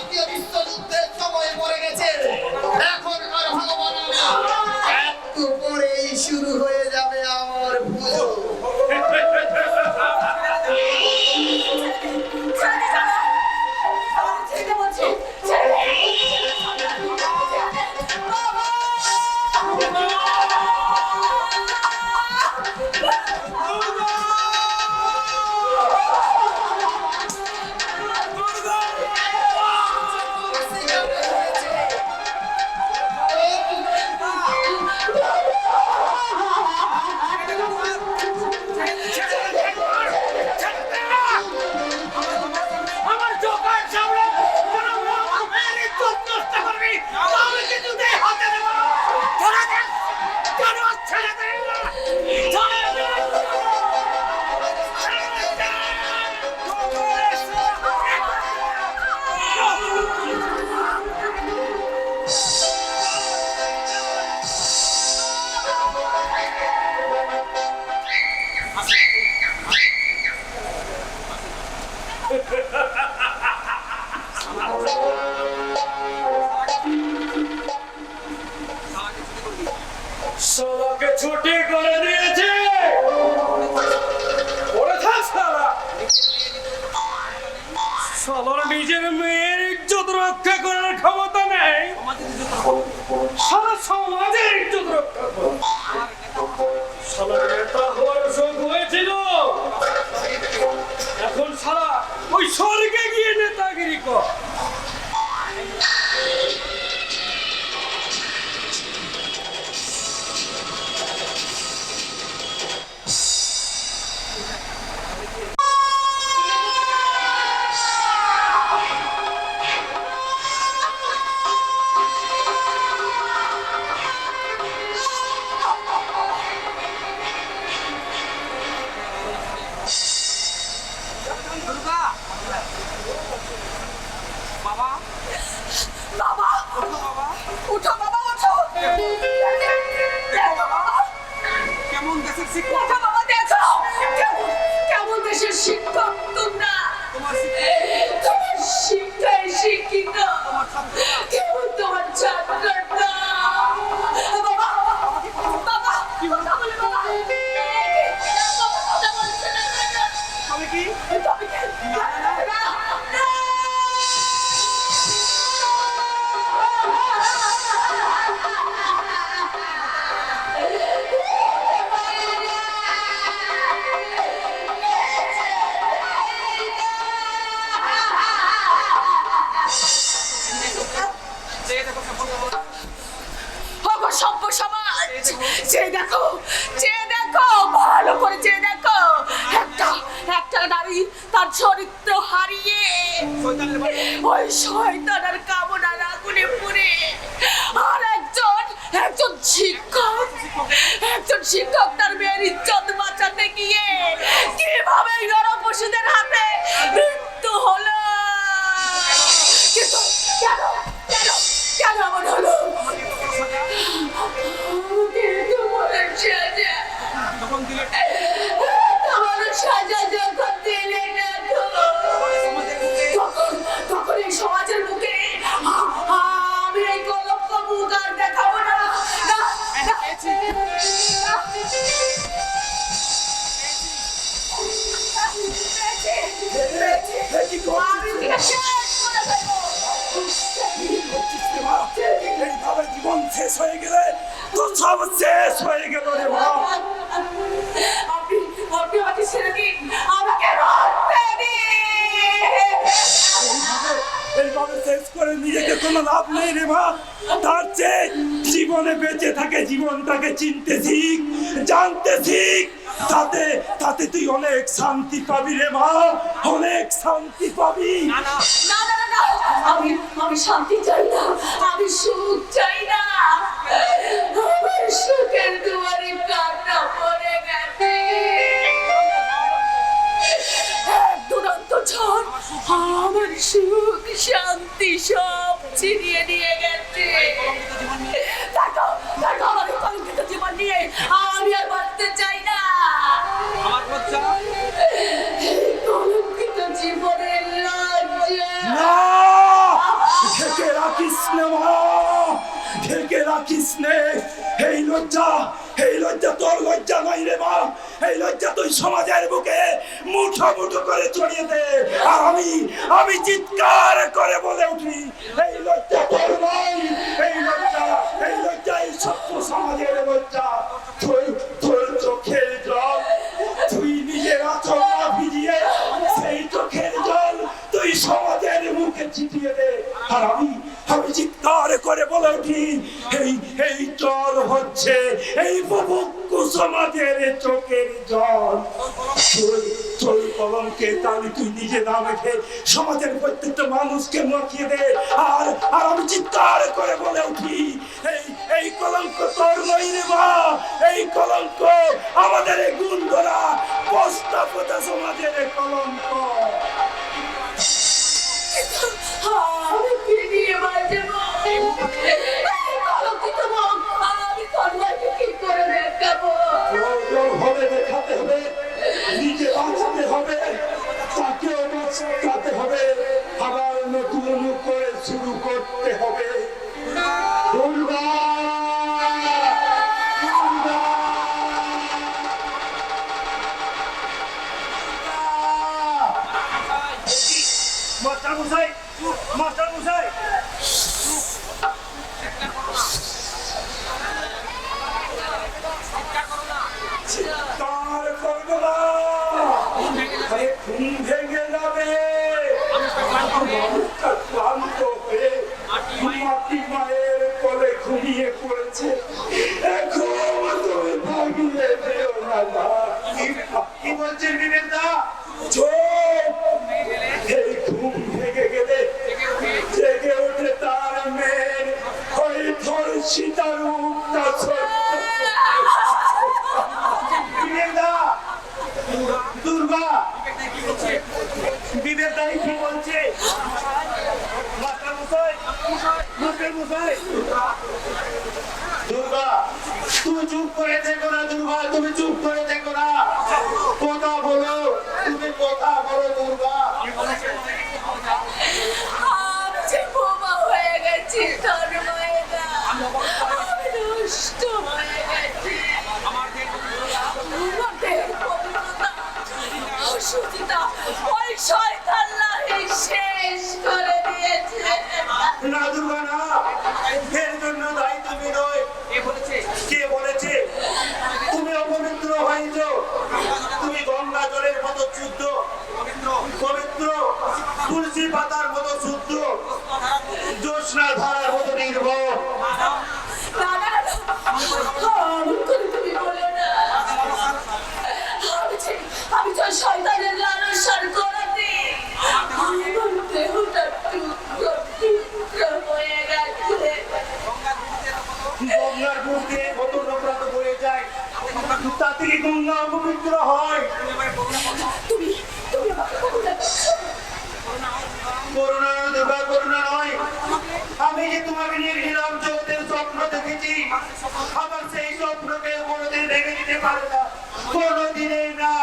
আমার চোখের সামনে কোনো আমার মেয়ের ইজ্জত নষ্ট করবি, আমি কিছুতেই হতে দেব না। ছেড়ে দে, কেন ছেড়ে দে না? ছেড়ে দে। ছেড়ে দে। শালাকে ছুটি করে দিয়েছে। ওরে থাক শালা। শালার নিজের মেয়ের ইজ্জত রক্ষা করার ক্ষমতা নেই, সারা সমাজের ইজ্জত রক্ষা করে। শালা নেতা হওয়ার শখ হয়েছিল, এখন শালা ওই স্বর্গে গিয়ে নেতাগিরি কর। বাবা উঠো বাবা উঠো। দেখো বাবা, কেমন দেশের শিক্ষক দেখো বাবা দেখো, কেমন দেশের শিক্ষক তোমরা। তোমার তোমার শিক্ষায় শিক্ষিত, কেমন তোমার ছাত্রটা। বাবা বাবা কথা বলে বাবা, বাবা কথা বলছে না কেন? আমি কি তবে কি? না, না। ওগো সভ্য সমাজ, চেয়ে দেখো, চেয়ে দেখো, ভালো করে চেয়ে দেখো। একটা নারী তার চরিত্র হারিয়ে ওই শয়তানের কামনার আগুনে পুড়ে, আর একজন শিক্ষক তার মেয়ের ইজ্জত বাঁচাতে গিয়ে কিভাবে এই নরপশুদের হাতে মৃত্যু হলো। কিন্তু কেন এমন হলো? তোমার সাজা যখন দিলে না তখন এই সমাজের মুখে আমি এই কলঙ্ক মুখ আর দেখাবো না। এইভাবে জীবন শেষ হয়ে গেলে তো সব শেষ হয়ে গেল রে বাবা। আপনি আমাকে ছেড়ে দিন, আমাকে মারতে দিন। এইভাবে শেষ করে নিজেকে কোনো লাভ নেই রে মা। তার চেয়ে জীবনে বেঁচে থাকে জীবনটাকে চিনতে শিখ, জানতে শিখ। তাতে তুই অনেক শান্তি পাবি রে মা, অনেক শান্তি পাবি। না, আমি শান্তি চাই না, আমি সুখ চাই না। আমার সুখের দুয়ারে কান্না পড়ে গেছে। এক দুরন্ত ঝড় আমার সুখ শান্তি সব ছিনিয়ে নিয়ে গেছে। দেখো আমার এই কলঙ্কিত জীবন নিয়ে আমি আর বাঁচতে চাই না। আমার বাচ্চা কলঙ্কিত জীবনের লজ্জা না, ঢেকে রাখিস নে মা, ঢেকে রাখিস নে। এই লজ্জা তোর লজ্জা নয় রে মা। এই লজ্জা তুই সমাজের বুকে মুঠো মুঠো করে ছড়িয়ে দে। আর আমি চিৎকার করে বলে উঠি, এই লজ্জা তোর নয়, এই লজ্জা এই সভ্য সমাজের লজ্জা, তোর তোর চোখের জল, তুই নিজের আচরণ ভিজিয়ে সেই চোখের জল তুই সমাজের মুখে ছিটিয়ে দে। আর আমি চিৎকার করে বলে উঠি, এই জল হচ্ছে এই বুভুক্ষু সমাজের চোখের জল। তোর কলমকে তাহলে তুই নিজে না মেখে সমাজের প্রত্যেকটা মানুষকে মাখিয়ে দে। আর আমি চিৎকার করে বলে উঠি, এই কলঙ্ক তোর নই রে মা, এই কলঙ্ক আমাদের এই গুণধরা বস্তাপচা সমাজের কলঙ্ক। আমি ফিরিয়ে বাঁচবো। এই কলঙ্কিত মুখ আমি কন্যাকে কি করে দেখাবো? প্রয়োজন হবে দেখাতে হবে, নিজে বাঁচতে হবে, তাকেও বাঁচাতে হবে, আবার নতুন করে শুরু করতে হবে। দুর্গা, দুর্গা, মাস্টার মশাই, মাস্টার মশাই, চিৎকার করবে না, আরে ঘুম ভেঙে যাবে। মানুষটা ক্লান্ত হয়ে মাটি মায়ের কোলে ঘুমিয়ে পড়েছে, এখন তুমি ভাগিয়ে দিও না মা। কি বলছেন বিবেকদা? চুপ! এই ঘুম ভেঙে গেলে জেগে ওঠে তার মেয়ের ওই ধর্ষিতা রূপটা বিবেকদা, দুর্গা, বিবেকদাই কি বলছে? মাস্টার মশাই, মাস্টার মশাই, দুর্গা তুমি চুপ করে দেখো না। দুর্গা তুমি চুপ করে দেখো না, কথা বলো, তুমি কথা বলো দুর্গা। আমি যে বোমা হয়ে গেছি, তন্ময়দা। আমি নষ্ট হয়ে গেছি। আমার দেহের পবিত্রতা, অশুচিতা ওই শয়তানলাহি শেষ করে দিয়েছে। না দুর্গা না, এর জন্য দায়ী তুমি নয়। কে বলেছে? তুমি অপবিত্র হয়েছ, তুমি গঙ্গা জলের মতো শুদ্ধ, পবিত্র, তুলসী পাতার মতো শুদ্ধ, জ্যোৎস্না ধারার মতো নির্ভর। না, না, না, এমন করে তুমি বলো না। আমি যে শয়তানের লালসার করাতে আমার দেহটা টুকরো টুকরো হয়ে গেছে। গঙ্গার বুকে কত নোংরা তো বয়ে যায়, তাতে কি গঙ্গা অপবিত্র হয়? তুমি আমাকে করুণা করছো? করুণা দুর্গা, করুণা নয়। আমি যে তোমাকে নিয়ে গেলাম জগতের স্বপ্ন দেখেছি, আমার সেই স্বপ্নকে কোনোদিন ভেঙে দিতে পারে না, কোনোদিনই না।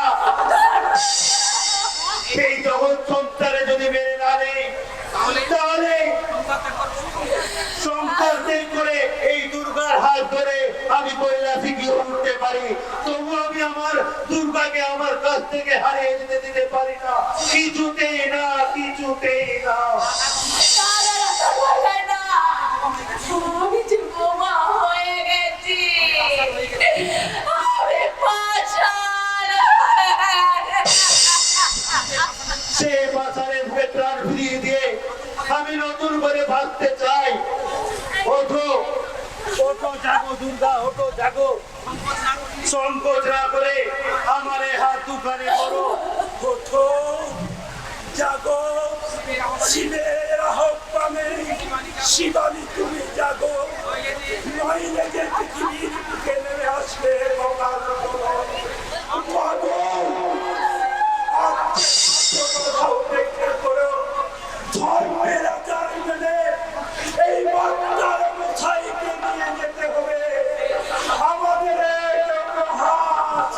সেই জগৎ সংসারে যদি মেনে না নেই, তাহলে সংসার ত্যাগ করে এই দুর্গার হাত ধরে আমি কৈলাসে গিয়ে উঠতে পারি, তবু আমি আমার দুর্গাকে আমার কাছ থেকে হারিয়ে যেতে দিতে পারি না, কিছুতেই না, কিছুতেই না। আমি যে বোমা হয়ে গেছি, আমি পাষাণ। সে পাশারের বুকে প্রাণ ফিরিয়ে দিয়ে আমি নতুন করে বাঁচতে চাই। ওঠো, ওঠো, জাগো দুর্গা, ওঠো, জাগো, সংকোচ না করে আমার এই হাত দুখানে করো। ওঠো, জাগো, শিবের আহ্বানে শিবানী তুমি জাগো, নইলে যে পৃথিবীর বুকে নেমে আসবে গঙ্গার প্রলয়। জাগো, উপেক্ষা করো, ধর্মের আচার মেনে এই বাচ্চার মশাইকে নিয়ে যেতে হবে। আমাদের একটা হাত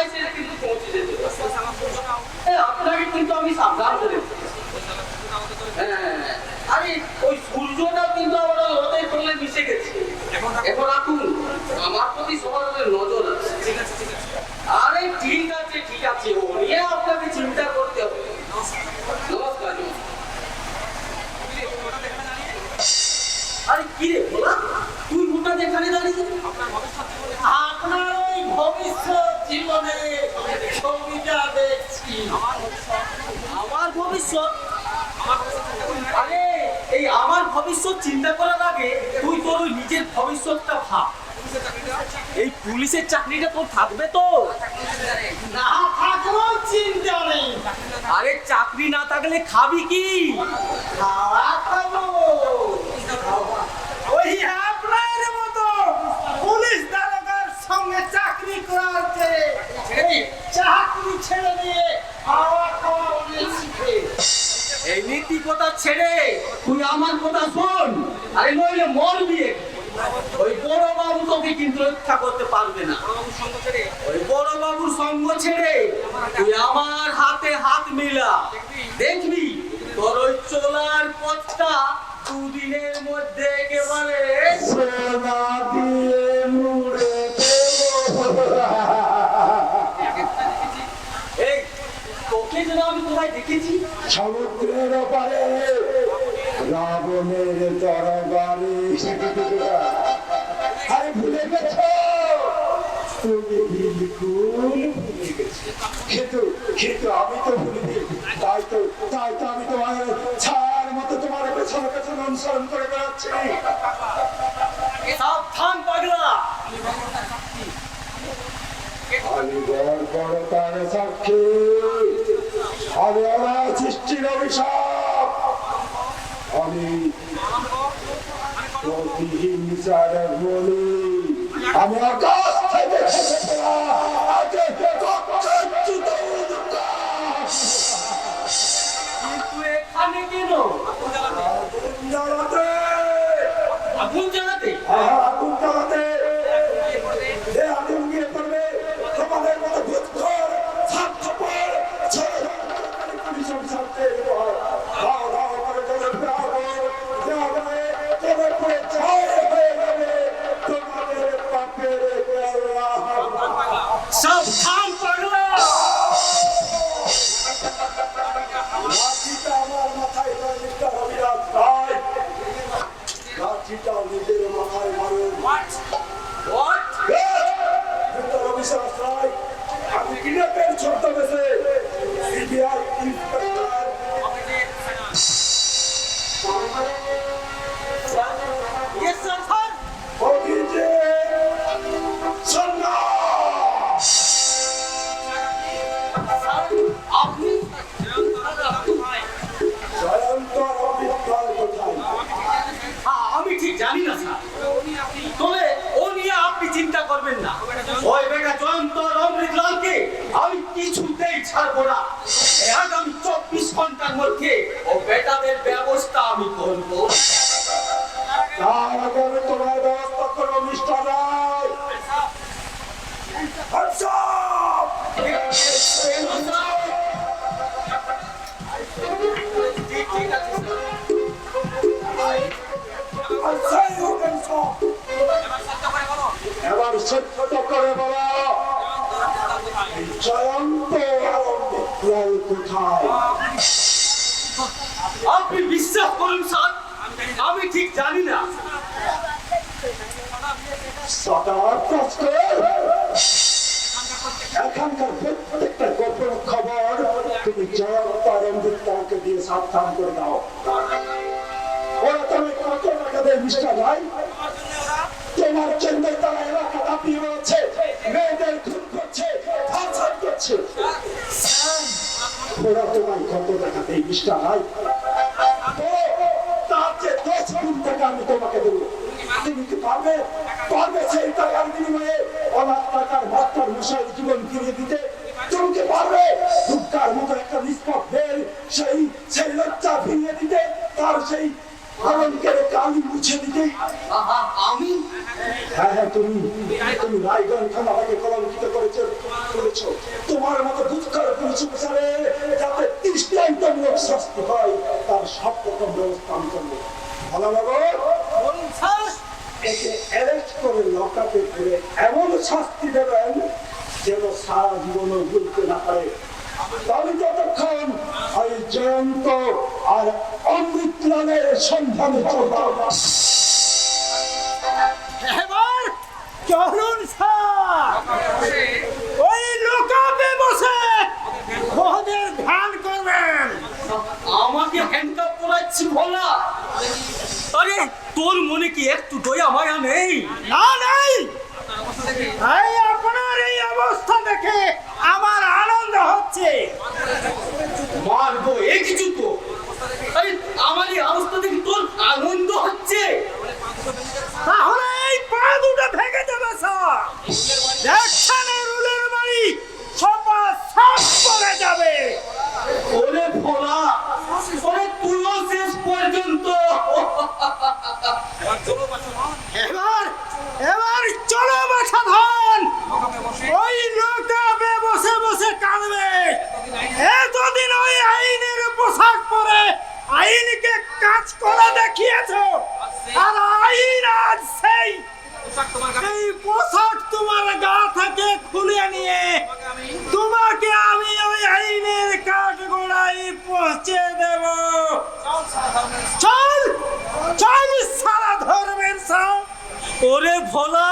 এসে কিন্তু পৌঁছে যেতে আপনাকে কিন্তু আমি সাবধান করে হ্যাঁ আরে ওই সূর্যটা কিন্তু আমার রোদের সঙ্গে মিশে গেছে এখন রাখুন আমার প্রতি সবার নজর আছে আরে ঠিক আছে ও নিয়ে আপনাকে চিন্তা করতে হবে নমস্কার আরে কি রে বলা তুই হঠাৎ এখানে দাঁড়িয়ে আপনার ওই ভবিষ্যৎ জীবনে ছবিটা দেখছি। আমার ভবিষ্যৎ আরে এই আমার ভবিষ্যৎ চিন্তা করার আগে তুই তোর ওই নিজের ভবিষ্যৎটা ভাব এই পুলিশের চাকরিটা তোর থাকবে তো না থাকলেও চিন্তা নেই, আরে চাকরি না থাকলে খাবি কি খাওয়া খাবো। ওই আপনার মতো পুলিশ দারোগার সঙ্গে চাকরি করাতে এই চাকরি ছেড়ে দিয়ে খাওয়া খাওয়া অনেক শিখে। এই নীতি কথা ছেড়ে তুই আমার কথা শোন আরে নইলে মরবি ওই বড় বাবু তোকে কিন্তু রক্ষা করতে পারবে না ওই বড় বাবুর সঙ্গ ছেড়ে তুই আমার হাতে হাত মিলা দেখবি তোর ওই চলার পথটা দুদিনের মধ্যে একেবারে সোনা দিয়ে মুড়ে দেবো। এই তোকে যেন আমি কোথায় দেখেছি সমুদ্রের ওপারে রাবণের দরবারে। আরে ভুলে গেছ তুমি বিলকুল ভুলে গেছো কিন্তু আমি তো ভুলিনি তাই তো আমি তোমার ছায়ার মতো তোমার পেছনে পেছনে অনুসরণ করে বেড়াচ্ছি। সাবধান পাগলা আমি বড়তার সাক্ষী, আমি আমার সৃষ্টির অভিশাপ, আমি প্রতিহিংসার বলি, আমি আকাশ থেকে এসে পড়া আগে কচ্ছুত উদ্দাস। কিন্তু এখানে কেন জ্বালাতে, আগুন জ্বালাতে আগুন জ্বালাতে যে আগুন গিয়ে পড়বে তোমাদের মতো ভূতখোর স্বার্থপর ছেলেদের পুলিশ অফিসারদের উপর দাও দাও করে জ্বলবে আগুন, যে আগুনে জ্বলে পুড়ে ছাই হয়ে যাবে তোমাদের পাপের কেল্লা। সাবধান পাগলা লাঠিটা আমার মাথায় নয় মিস্টার রবিরাজ রায়, লাঠিটা নিজের মাথায় মারুন। What? মিস্টার রবিরাজ রায়, আমি কিডন্যাপের ছদ্মবেশে CBI inspector Yes, sir, sir. Abhijit সন্ন্যাস। আপনি জয়ন্তর অমৃতকাল কোথায়? আমি ঠিক জানি না স্যার তবে ও নিয়ে আপনি চিন্তা করবেন না ওই বেটা জয়ন্তর অমৃতলালকে আমি কিছুতেই ছাড়বো না আগামী 24 ঘন্টার মধ্যে ও বেটাদের ব্যবস্থা আমি করবো তার আগে আমি তোমার ব্যবস্থা করবো মিস্টার রায়। হ্যান্ডসাপ! ঠিক আছে sir. I say you himself! এবার সত্য করে বলো জয়ন্ত অমৃতলাল কোথায়? আপনি বিশ্বাস করুন স্যার আমি ঠিক জানি না সদার প্রশ্ন এখানকার প্রত্যেকটা গোপন খবর তুমি জয়ন্ত অমৃতলালকে দিয়ে সাবধান করে দাও। ওরা তুমি কত টাকা দেয় মিস্টার রায়? তোমার জন্য তারা এলাকা দাপিয়ে রয়েছে, মেয়েদের খুন করছে, ধর্ষণ করছে। ওরা তোমায় কত টাকা দেয় মিস্টার রায়? তার যে 10 গুণ টাকা আমি তোমাকে দেবো। তুমি কি পারবে সেই টাকার বিনিময়ে অনাথ টাকার মাস্টার মশাই জীবন ফিরিয়ে দিতে? তুমি কি পারবে দুঃখার মতো একটা নিষ্পাপের সেই লজ্জা ফিরিয়ে দিতে, তার সেই কলঙ্কের কালি মুছে দিতে? আমি হ্যাঁ তুমি রায়গঞ্জ থানাকে কলঙ্কিত করেছো। ব্যবস্থা আমি করবো। ভালো লাগো বলুন স্যার। একে অ্যারেস্ট করে লকআপে করে এমন শাস্তি দেবেন যেন সারা জীবনও ভুলতে না পারে। আমি যতক্ষণ ওই জয়ন্ত আর অমৃতলালের সন্ধানে চলব। এবার চলুন স্যার, ওই লোকাপে বসে ওদের ধ্যান করবেন। আমাকে হ্যান্ডকাপ করাচ্ছি ভোলা? আরে তোর মনে কি একটু দয়া মায়া নেই? না নেই, এই আপনার এই অবস্থা দেখে আমার আনন্দ হচ্ছে। মারবো এ কিছু তো? আরে আমার এই অবস্থা দেখে তোর আনন্দ হচ্ছে? তাহলে এই পা দুটো ভেঙে দেবে স্যার। দেখছেন এই রুলের বাড়ি সবা সব করে যাবে। ওরে ভোলা, ওরে তুইও শেষ পর্যন্ত। এবার এবার চলো বাছাধন, ওই লোকাপে বসে বসে কাঁদবে। এতদিন ওই আইনের পোশাক পরে আইনকে কাজ করে দেখিয়েছো, আর আইন আজ সেই এই পোশাক তোমার গা থেকে খুলে নিয়ে তোমাকে আমি ওই আইনের কাঠ গোড়ায় পৌঁছে দেব। চল চল সারা ধর্মের সব। ওরে ভোলা,